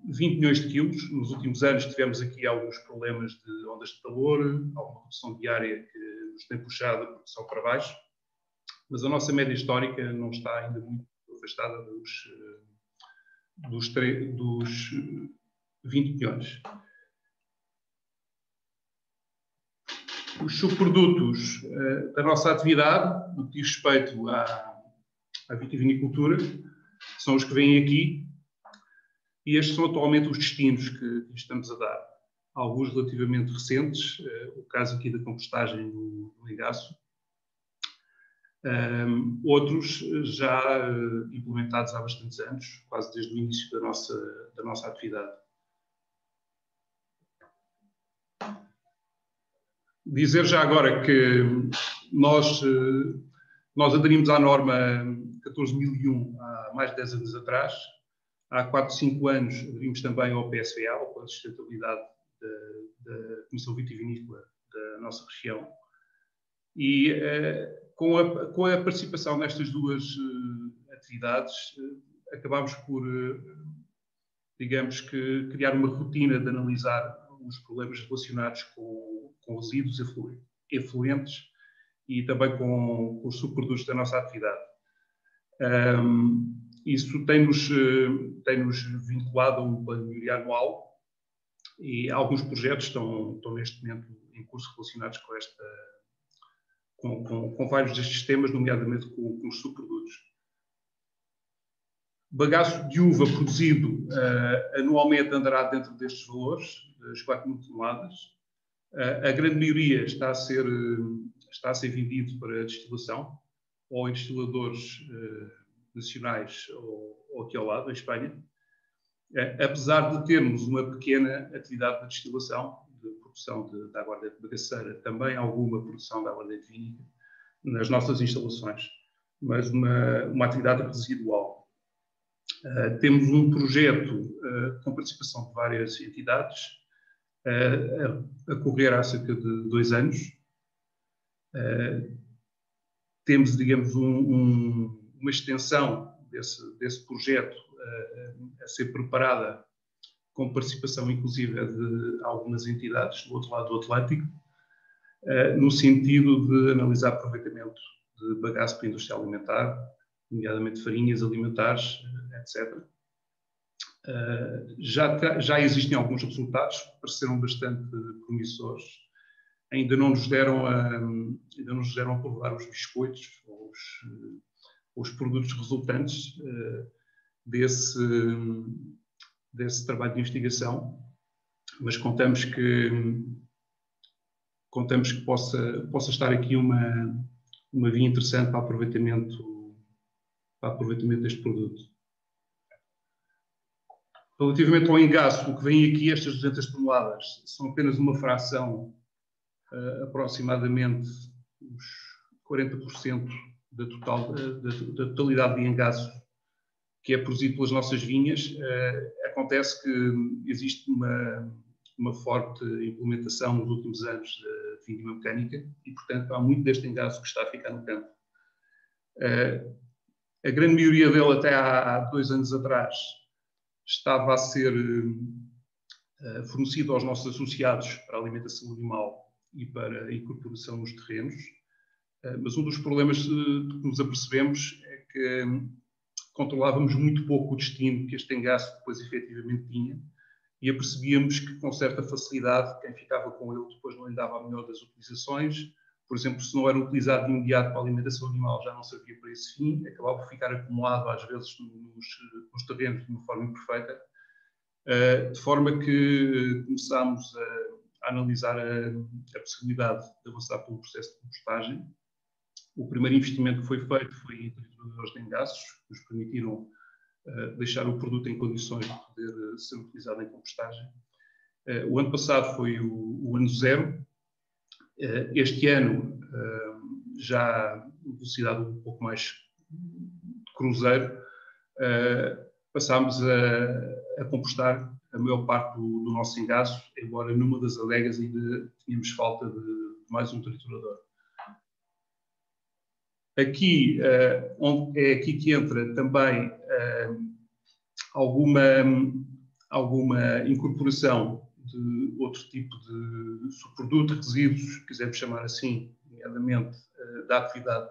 20 milhões de quilos. Nos últimos anos tivemos aqui alguns problemas de ondas de calor, alguma redução diária que nos tem puxado a produção para baixo, mas a nossa média histórica não está ainda muito afastada dos 20 milhões. Os subprodutos da nossa atividade, no que diz respeito à vitivinicultura, são os que vêm aqui e estes são atualmente os destinos que estamos a dar. Alguns relativamente recentes, o caso aqui da compostagem no Igaço, outros já implementados há bastantes anos, quase desde o início da nossa atividade. Dizer já agora que nós aderimos à norma 14.001 há mais de 10 anos atrás. Há 4, 5 anos aderimos também ao PSVA, ao Plano de Sustentabilidade da Comissão Vitivinícola da nossa região. E com a participação nestas duas atividades, acabámos por, digamos que, criar uma rotina de analisar os problemas relacionados com resíduos efluentes e também com os subprodutos da nossa atividade. Isso tem-nos vinculado a um plano de melhoria anual e alguns projetos estão neste momento em curso relacionados com vários destes temas, nomeadamente com os subprodutos. Bagaço de uva produzido anualmente andará dentro destes valores, das 4.000 toneladas. A grande maioria está a ser vendido para destilação, ou em destiladores nacionais ou aqui ao lado, em Espanha. Apesar de termos uma pequena atividade de destilação, de produção de aguardente bagaceira, também alguma produção de aguardente vínica nas nossas instalações, mas uma atividade residual. Temos um projeto com participação de várias entidades a correr há cerca de 2 anos. Temos, digamos, uma extensão desse projeto a ser preparada com participação, inclusive, de algumas entidades do outro lado do Atlântico, no sentido de analisar aproveitamento de bagaço para a indústria alimentar, nomeadamente farinhas alimentares, etc. Já existem alguns resultados que pareceram bastante promissores. Ainda não nos deram a provar os biscoitos ou os produtos resultantes desse trabalho de investigação, mas contamos que possa estar aqui uma via interessante para aproveitamento deste produto. Relativamente ao engaço, o que vem aqui, estas 200 toneladas, são apenas uma fração, aproximadamente os 40% da totalidade de engaço que é produzido pelas nossas vinhas. Acontece que existe uma forte implementação nos últimos anos de vindima mecânica e, portanto, há muito deste engaço que está a ficar no campo. A grande maioria dele, até há 2 anos atrás, estava a ser fornecido aos nossos associados para a alimentação animal e para a incorporação nos terrenos, mas um dos problemas que nos apercebemos é que controlávamos muito pouco o destino que este engaço depois efetivamente tinha e apercebíamos que, com certa facilidade, quem ficava com ele depois não lhe dava a melhor das utilizações. Por exemplo, se não era utilizado de imediato para a alimentação animal, já não servia para esse fim, acabava por ficar acumulado, às vezes, nos terrenos de uma forma imperfeita, de forma que começámos a analisar a possibilidade de avançar pelo processo de compostagem. O primeiro investimento que foi feito foi em trituradores de engaços, que nos permitiram deixar o produto em condições de poder ser utilizado em compostagem. O ano passado foi o ano zero. Este ano, já velocidade um pouco mais de cruzeiro, passámos a compostar a maior parte do nosso engaço, embora numa das adegas ainda tínhamos falta de mais um triturador. Aqui, é aqui que entra também alguma incorporação de outro tipo de subproduto, resíduos, quisermos chamar assim, nomeadamente da atividade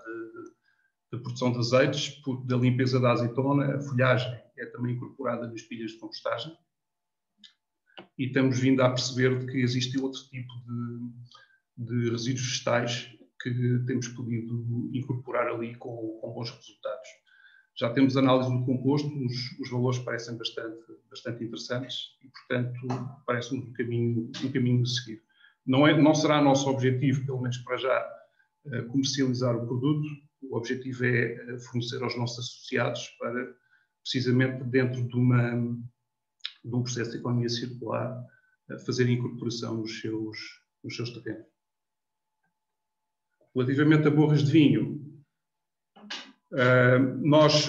de produção de azeites, porque da limpeza da azeitona, a folhagem é também incorporada nas pilhas de compostagem. E estamos vindo a perceber que existe outro tipo de resíduos vegetais que temos podido incorporar ali com bons resultados. Já temos análise do composto, os valores parecem bastante interessantes e, portanto, parece-nos um caminho a seguir. Não será nosso objetivo, pelo menos para já, comercializar o produto. O objetivo é fornecer aos nossos associados para, precisamente dentro de um processo de economia circular, fazer a incorporação nos seus terrenos. Relativamente a borras de vinho, nós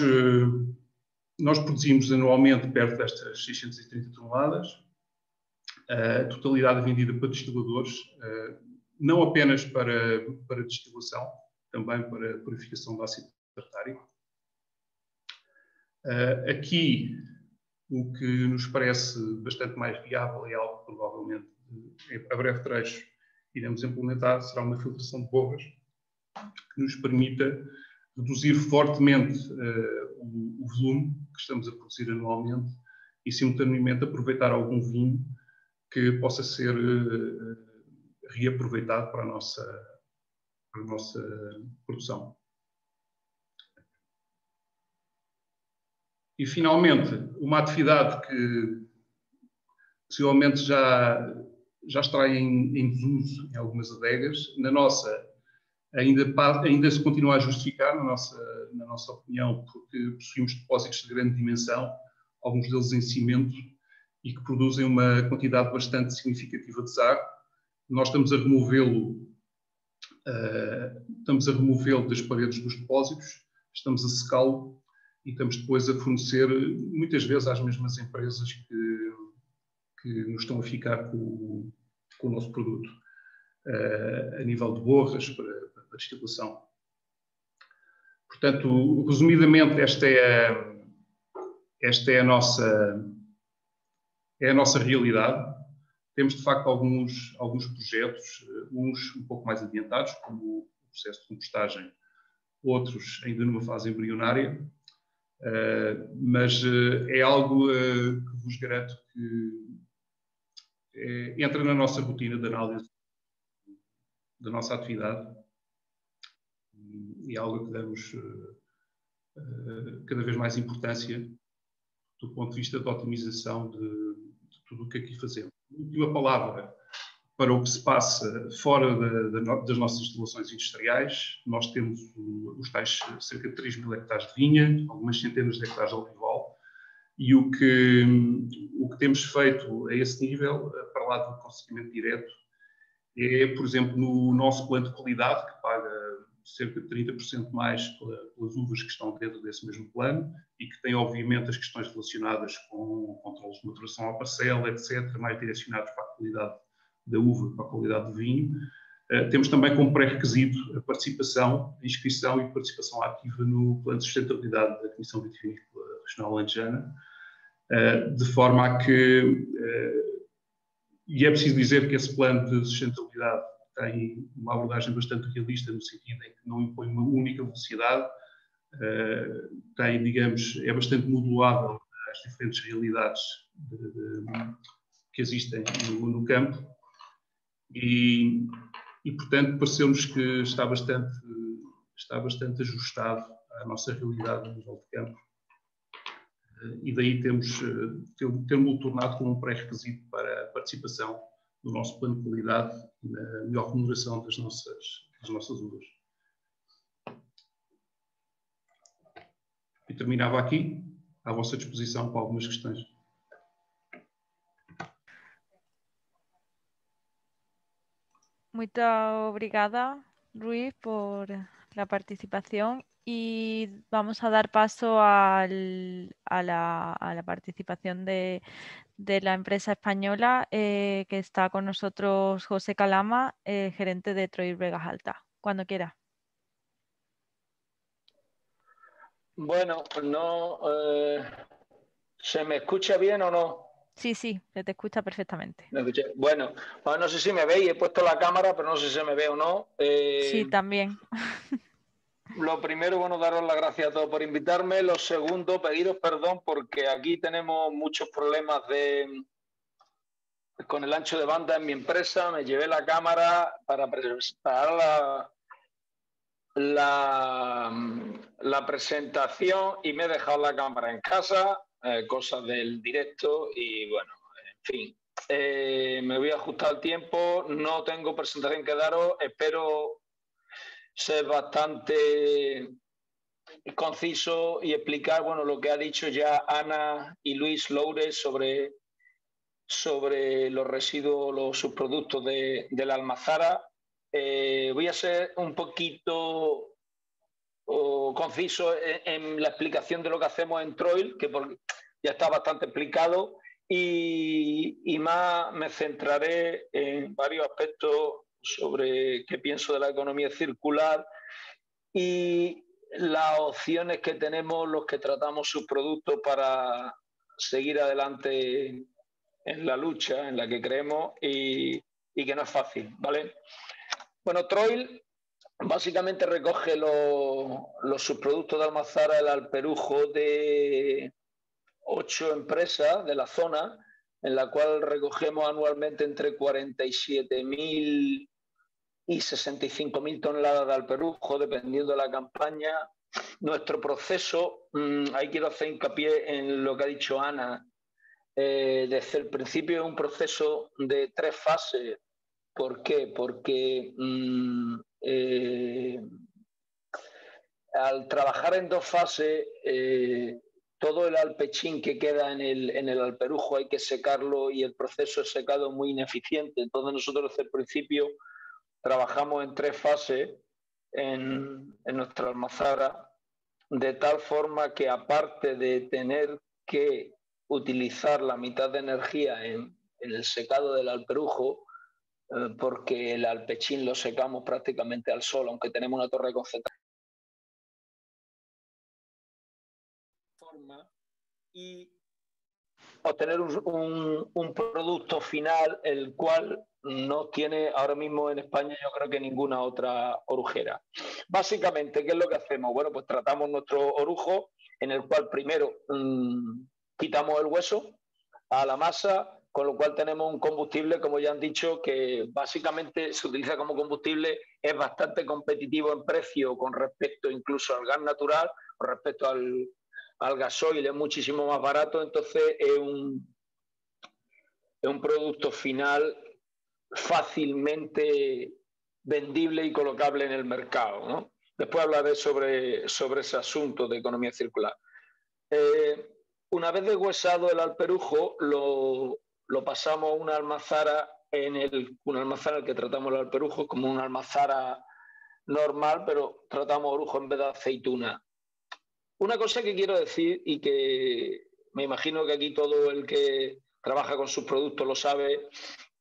produzimos anualmente perto destas 630 toneladas, a totalidade é vendida para destiladores, não apenas para destilação, também para purificação de ácido tartárico. Aqui, o que nos parece bastante mais viável é algo que provavelmente a breve trecho iremos implementar, será uma filtração de borras que nos permita reduzir fortemente o volume que estamos a produzir anualmente e, simultaneamente, aproveitar algum vinho que possa ser reaproveitado para a nossa produção. E, finalmente, uma atividade que possivelmente já está em desuso em algumas adegas, na nossa ainda se continua a justificar, na nossa opinião, porque possuímos depósitos de grande dimensão, alguns deles em cimento, e que produzem uma quantidade bastante significativa de ZAR. Nós estamos a removê-lo das paredes dos depósitos, estamos a secá-lo e estamos depois a fornecer, muitas vezes, às mesmas empresas que nos estão a ficar com o nosso produto, a nível de borras, para destilação. Portanto, resumidamente, esta é a nossa realidade. Temos, de facto, alguns projetos, uns um pouco mais adiantados, como o processo de compostagem outros ainda numa fase embrionária, mas é algo que vos garanto que entra na nossa rotina de análise da nossa atividade e é algo que damos cada vez mais importância do ponto de vista da otimização de tudo o que aqui fazemos. Última palavra para o que se passa fora das nossas instalações industriais. Nós temos os tais cerca de 3 mil hectares de vinha, algumas centenas de hectares de olival, e o que temos feito a esse nível, para lá do conseguimento direto, é, por exemplo, no nosso plano de qualidade, que paga cerca de 30% mais pelas uvas que estão dentro desse mesmo plano e que tem, obviamente, as questões relacionadas com controles de maturação à parcela, etc., mais direcionados para a qualidade da uva, para a qualidade do vinho. Temos também como pré-requisito a participação, a inscrição e participação ativa no plano de sustentabilidade da Comissão Vitivinícola Regional Alentejana, de forma a que, e é preciso dizer que esse plano de sustentabilidade tem uma abordagem bastante realista, no sentido em que não impõe uma única velocidade, tem, digamos, é bastante modulável às diferentes realidades que existem no campo e portanto, pareceu-nos que está bastante ajustado à nossa realidade no nível de campo e daí temos-lo tornado como um pré-requisito para a participação no nosso plano de qualidade e na melhor remuneração das nossas uvas. E terminava aqui, à vossa disposição para algumas questões. Muito obrigada, Ruiz, por la participación y vamos a dar paso a la participación de la empresa española que está con nosotros, José Calama, gerente de Troil Vegas Alta. Cuando quiera. Bueno, no, ¿se me escucha bien o no? Sí, se te escucha perfectamente. Bueno, no sé si me veis, he puesto la cámara, pero no sé si se me ve o no. Sí, también. Lo primero, bueno, daros las gracias a todos por invitarme. Lo segundo, pediros perdón porque aquí tenemos muchos problemas con el ancho de banda en mi empresa. Me llevé la cámara para preparar la presentación y me he dejado la cámara en casa, cosas del directo y bueno, en fin. Me voy a ajustar al tiempo, no tengo presentación que daros, espero ser bastante conciso y explicar bueno, lo que ha dicho ya Ana y Luis Loures sobre los residuos, los subproductos de la almazara. Voy a ser un poquito conciso en la explicación de lo que hacemos en Troil, que ya está bastante explicado, y más me centraré en varios aspectos sobre qué pienso de la economía circular y las opciones que tenemos los que tratamos sus productos para seguir adelante en la lucha en la que creemos y que no es fácil, ¿vale? Bueno, Troil básicamente recoge los subproductos de almazara del alperujo de 8 empresas de la zona, en la cual recogemos anualmente entre 47.000 y 65.000 toneladas de alperujo, dependiendo de la campaña. Nuestro proceso, ahí quiero hacer hincapié en lo que ha dicho Ana, desde el principio es un proceso de 3 fases. ¿Por qué? Porque al trabajar en 2 fases, todo el alpechín que queda en el alperujo hay que secarlo y el proceso de secado es muy ineficiente. Entonces nosotros desde el principio trabajamos en 3 fases en nuestra almazara, de tal forma que aparte de tener que utilizar la mitad de energía en el secado del alperujo, porque el alpechín lo secamos prácticamente al sol, aunque tenemos una torre de concentración. Y obtener un producto final, el cual no tiene ahora mismo en España, yo creo que ninguna otra orujera. Básicamente, ¿qué es lo que hacemos? Bueno, pues tratamos nuestro orujo, en el cual primero quitamos el hueso a la masa, con lo cual tenemos un combustible, como ya han dicho, que básicamente se utiliza como combustible, es bastante competitivo en precio con respecto incluso al gas natural, con respecto al gasoil, es muchísimo más barato, entonces es un producto final fácilmente vendible y colocable en el mercado, ¿no? Después hablaré sobre ese asunto de economía circular. Una vez deshuesado el alperujo, lo pasamos a una almazara, una almazara en el que tratamos el alperujo como una almazara normal, pero tratamos orujo en vez de aceituna. Una cosa que quiero decir y que me imagino que aquí todo el que trabaja con sus productos lo sabe,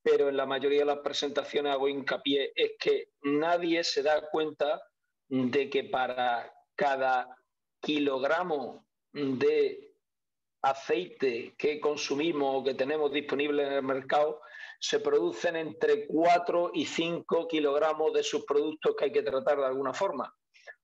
pero en la mayoría de las presentaciones hago hincapié, es que nadie se da cuenta de que para cada kilogramo de aceite que consumimos o que tenemos disponible en el mercado, se producen entre 4 y 5 kilogramos de sus productos que hay que tratar de alguna forma.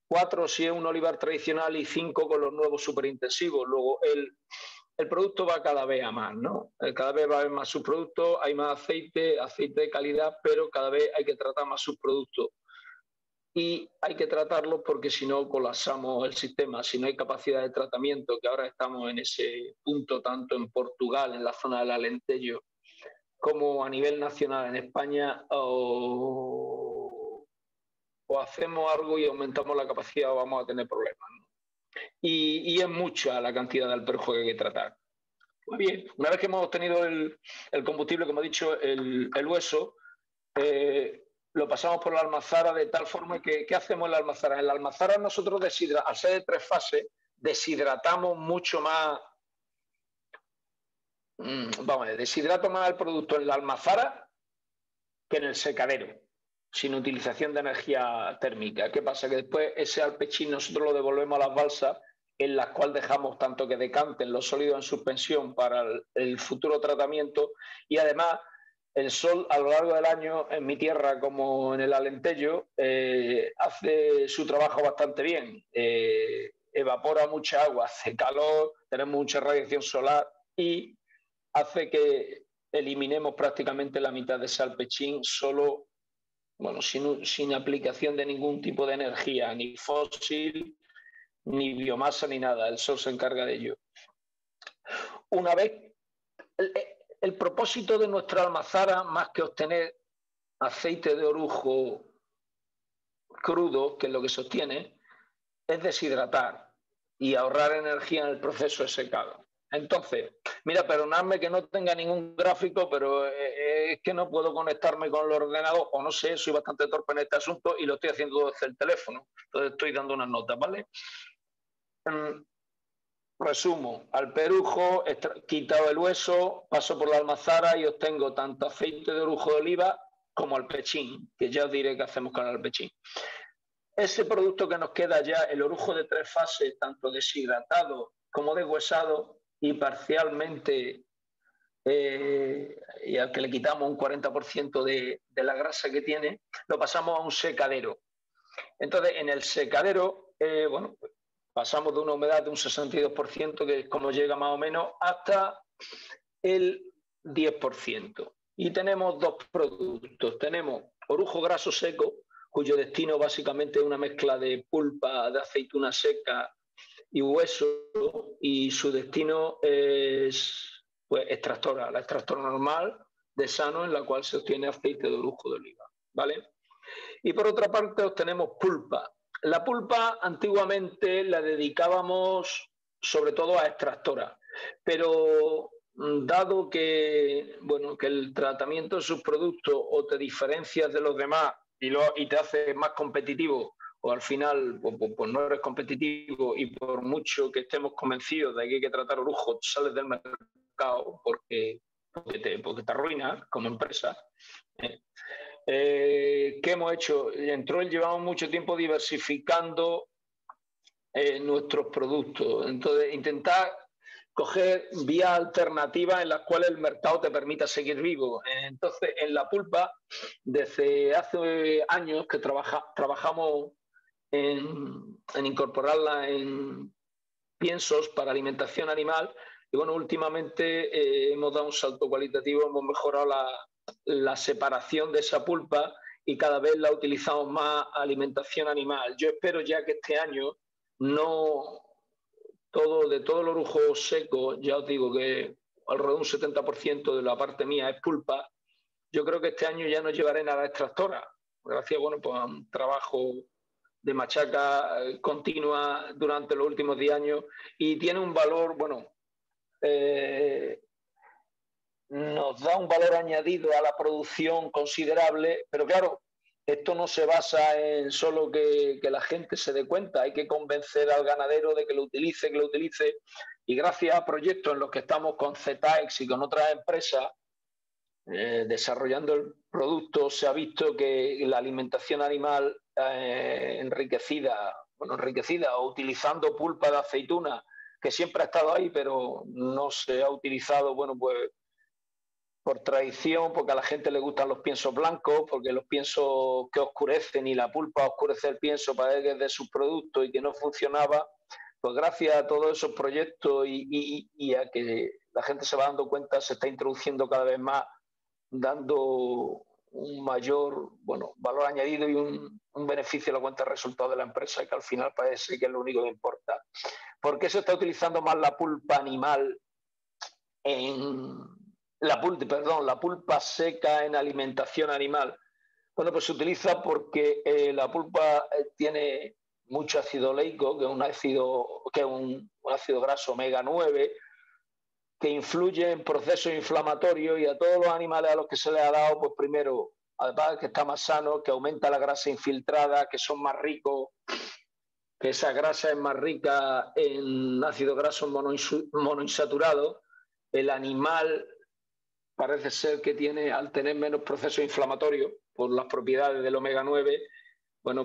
4 si es un olivar tradicional y 5 con los nuevos superintensivos. Luego el producto va cada vez a más, ¿no? Cada vez va a haber más subproductos, hay más aceite de calidad, pero cada vez hay que tratar más subproductos. Y hay que tratarlos porque si no colapsamos el sistema, si no hay capacidad de tratamiento, que ahora estamos en ese punto tanto en Portugal, en la zona del Alentejo, como a nivel nacional en España, o hacemos algo y aumentamos la capacidad o vamos a tener problemas, ¿no? Y es mucha la cantidad de alperujo que hay que tratar. Muy bien, una vez que hemos obtenido el combustible, como he dicho, el hueso, lo pasamos por la almazara de tal forma que ¿qué hacemos en la almazara? En la almazara nosotros, al ser de 3 fases, deshidratamos mucho más, deshidrato más el producto en la almazara que en el secadero, sin utilización de energía térmica. ¿Qué pasa? Que después ese alpechín nosotros lo devolvemos a las balsas, en las cuales dejamos tanto que decanten los sólidos en suspensión para el futuro tratamiento, y además el sol a lo largo del año en mi tierra como en el Alentejo hace su trabajo bastante bien, evapora mucha agua, hace calor, tenemos mucha radiación solar y hace que eliminemos prácticamente la mitad de ese alpechín solo, sin aplicación de ningún tipo de energía, ni fósil, ni biomasa, ni nada. El sol se encarga de ello. Una vez, el propósito de nuestra almazara, más que obtener aceite de orujo crudo, que es lo que sostiene, es deshidratar y ahorrar energía en el proceso de secado. Entonces, mira, perdonadme que no tenga ningún gráfico, pero es que no puedo conectarme con el ordenador, o no sé, soy bastante torpe en este asunto y lo estoy haciendo desde el teléfono. Entonces estoy dando unas notas, ¿vale? Resumo, alperujo, quitado el hueso, paso por la almazara y obtengo tanto aceite de orujo de oliva como alpechín, que ya os diré qué hacemos con el alpechín. Ese producto que nos queda ya, el orujo de 3 fases, tanto deshidratado como deshuesado y parcialmente, y al que le quitamos un 40% de la grasa que tiene, lo pasamos a un secadero. Entonces, en el secadero, pasamos de una humedad de un 62%, que es como llega más o menos, hasta el 10%. Y tenemos 2 productos. Tenemos orujo graso seco, cuyo destino básicamente es una mezcla de pulpa de aceituna seca y hueso, y su destino es extractora, la extractora normal de Sano, en la cual se obtiene aceite de orujo de oliva, ¿vale? Y por otra parte obtenemos pulpa. La pulpa antiguamente la dedicábamos sobre todo a extractora, pero dado que, que el tratamiento de sus productos o te diferencias de los demás y te hace más competitivo, o al final pues no eres competitivo, y por mucho que estemos convencidos de que hay que tratar orujo, sales del mercado porque te arruinas como empresa. ¿Qué hemos hecho? En Troll llevamos mucho tiempo diversificando nuestros productos. Entonces, intentar coger vías alternativas en las cuales el mercado te permita seguir vivo. Entonces, en la pulpa, desde hace años que trabajamos en incorporarla en piensos para alimentación animal, y bueno, últimamente hemos dado un salto cualitativo, hemos mejorado la separación de esa pulpa y cada vez la utilizamos más alimentación animal. Yo espero ya que este año de todo el orujo seco, ya os digo que alrededor de un 70% de la parte mía es pulpa. Yo creo que este año ya no llevaré nada extractora, gracias pues, a un trabajo de machaca continua durante los últimos 10 años, y tiene un valor, nos da un valor añadido a la producción considerable, pero claro, esto no se basa en solo que la gente se dé cuenta, hay que convencer al ganadero de que lo utilice, y gracias a proyectos en los que estamos con ZX y con otras empresas desarrollando el producto, se ha visto que la alimentación animal enriquecida o utilizando pulpa de aceituna, que siempre ha estado ahí, pero no se ha utilizado, pues por tradición, porque a la gente le gustan los piensos blancos, porque los piensos que oscurecen y la pulpa oscurece el pienso para que es de sus productos y que no funcionaba. Pues gracias a todos esos proyectos y a que la gente se va dando cuenta, se está introduciendo cada vez más, dando un mayor valor añadido y un beneficio a la cuenta de resultados de la empresa, que al final parece que es lo único que importa. ¿Por qué se está utilizando más la pulpa animal la pulpa seca en alimentación animal? Bueno, pues se utiliza porque la pulpa tiene mucho ácido oleico, que es un ácido graso omega 9, que influye en procesos inflamatorios, y a todos los animales a los que se les ha dado, pues primero, además que está más sano, que aumenta la grasa infiltrada, que son más ricos, que esa grasa es más rica en ácidos grasos monoinsaturados. El animal parece ser que al tener menos procesos inflamatorios por las propiedades del omega 9,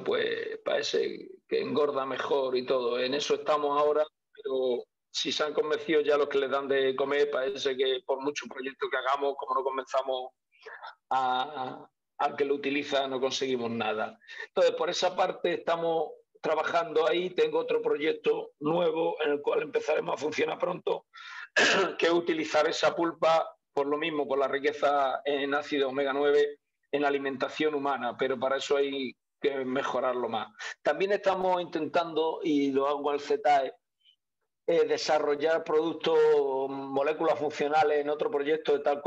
pues parece que engorda mejor y todo. En eso estamos ahora, pero si se han convencido ya los que les dan de comer, parece que por muchos proyectos que hagamos, como no convenzamos al que lo utiliza, no conseguimos nada. Entonces, por esa parte estamos trabajando ahí. Tengo otro proyecto nuevo en el cual empezaremos a funcionar pronto, que es utilizar esa pulpa por lo mismo, por la riqueza en ácido omega 9 en la alimentación humana, pero para eso hay que mejorarlo más. También estamos intentando, y lo hago al ZTAE, desarrollar productos, moléculas funcionales en otro proyecto de tal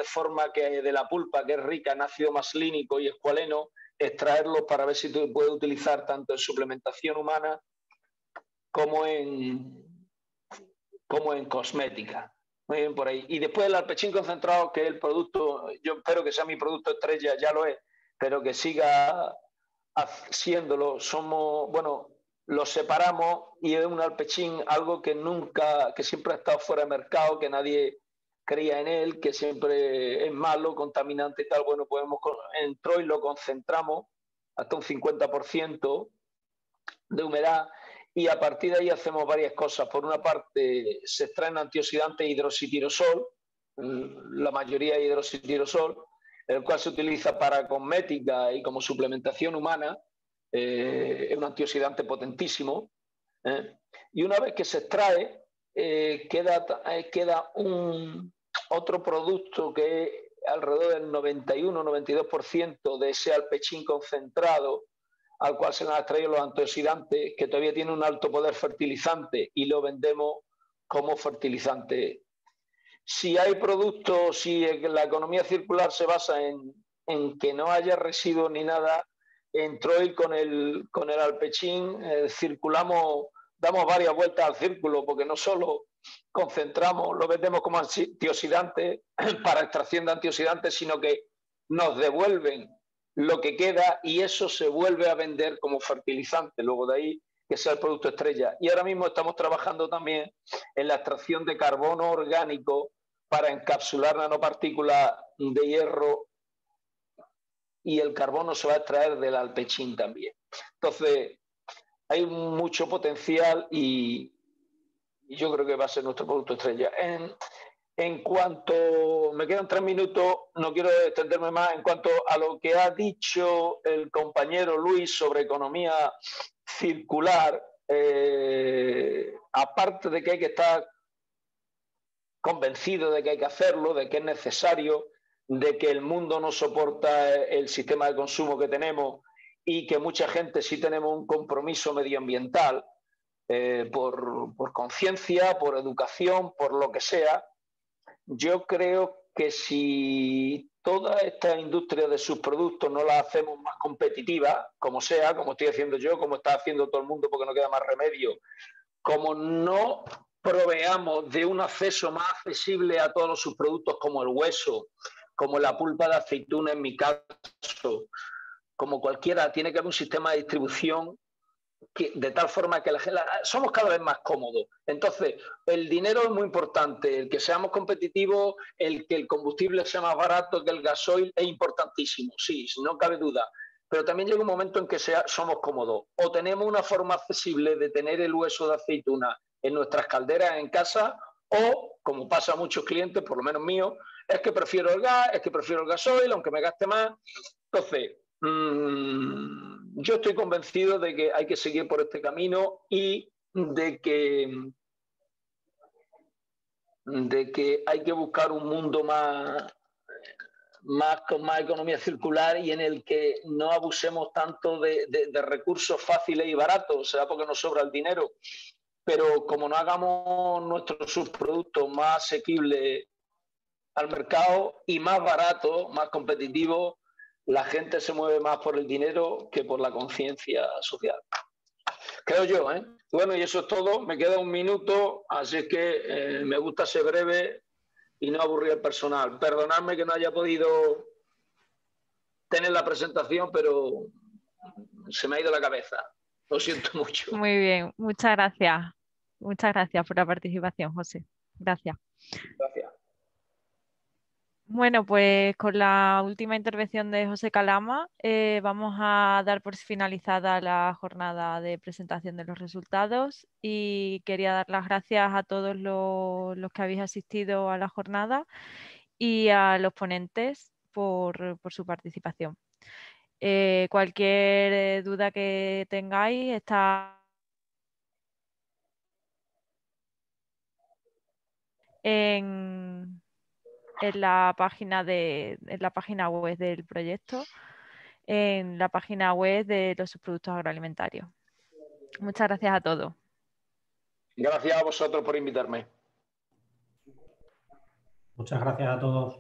forma que de la pulpa, que es rica en ácido maslínico y escualeno, extraerlos para ver si se puede utilizar tanto en suplementación humana como en cosmética. Muy bien por ahí. Y después el alpechín concentrado, que es el producto, yo espero que sea mi producto estrella, ya lo es, pero que siga siéndolo. Lo separamos y es un alpechín, algo que siempre ha estado fuera de mercado, que nadie creía en él, que siempre es malo, contaminante y tal. Pues entró y lo concentramos hasta un 50% de humedad, y a partir de ahí hacemos varias cosas. Por una parte, se extraen antioxidantes hidroxitirosol, la mayoría hidroxitirosol, el cual se utiliza para cosmética y como suplementación humana. Es un antioxidante potentísimo. Y una vez que se extrae, queda otro producto que es alrededor del 91-92% de ese alpechín concentrado, al cual se nos han extraído los antioxidantes, que todavía tiene un alto poder fertilizante, y lo vendemos como fertilizante. Si hay productos, si la economía circular se basa en que no haya residuos ni nada, entró y con el alpechín circulamos, damos varias vueltas al círculo, porque no solo concentramos, lo vendemos como antioxidante para extracción de antioxidantes, sino que nos devuelven lo que queda y eso se vuelve a vender como fertilizante. Luego de ahí que sea el producto estrella. Y ahora mismo estamos trabajando también en la extracción de carbono orgánico para encapsular nanopartículas de hierro, y el carbono se va a extraer del alpechín también. Entonces, hay mucho potencial y y yo creo que va a ser nuestro producto estrella. En cuanto, me quedan 3 minutos, no quiero extenderme más, en cuanto a lo que ha dicho el compañero Luis sobre economía circular, aparte de que hay que estar convencido de que hay que hacerlo, de que es necesario, de que el mundo no soporta el sistema de consumo que tenemos y que mucha gente sí tenemos un compromiso medioambiental por conciencia, por educación, por lo que sea. Yo creo que si toda esta industria de sus productos no la hacemos más competitiva, como sea, como estoy haciendo yo, como está haciendo todo el mundo porque no queda más remedio, como no proveamos de un acceso más accesible a todos los subproductos como el hueso, como la pulpa de aceituna en mi caso, como cualquiera, tiene que haber un sistema de distribución de tal forma que somos cada vez más cómodos. Entonces, el dinero es muy importante, el que seamos competitivos, el que el combustible sea más barato que el gasoil es importantísimo, sí, no cabe duda. Pero también llega un momento en que somos cómodos. O tenemos una forma accesible de tener el hueso de aceituna en nuestras calderas en casa, o, como pasa a muchos clientes, por lo menos míos, es que prefiero el gas, es que prefiero el gasoil, aunque me gaste más. Entonces, yo estoy convencido de que hay que seguir por este camino y de que hay que buscar un mundo con más economía circular y en el que no abusemos tanto de recursos fáciles y baratos, será porque nos sobra el dinero, pero como no hagamos nuestros subproductos más asequibles al mercado y más baratos, más competitivos, la gente se mueve más por el dinero que por la conciencia social. Creo yo, ¿eh? Bueno, y eso es todo. Me queda 1 minuto, así que me gusta ser breve y no aburrir al personal. Perdonadme que no haya podido tener la presentación, pero se me ha ido la cabeza. Lo siento mucho. Muy bien, muchas gracias. Muchas gracias por la participación, José. Gracias. Gracias. Bueno, pues con la última intervención de José Calama vamos a dar por finalizada la jornada de presentación de los resultados y quería dar las gracias a todos los que habéis asistido a la jornada y a los ponentes por su participación. Cualquier duda que tengáis está en la página web del proyecto, en la página web de los subproductos agroalimentarios. Muchas gracias a todos. Gracias a vosotros por invitarme. Muchas gracias a todos.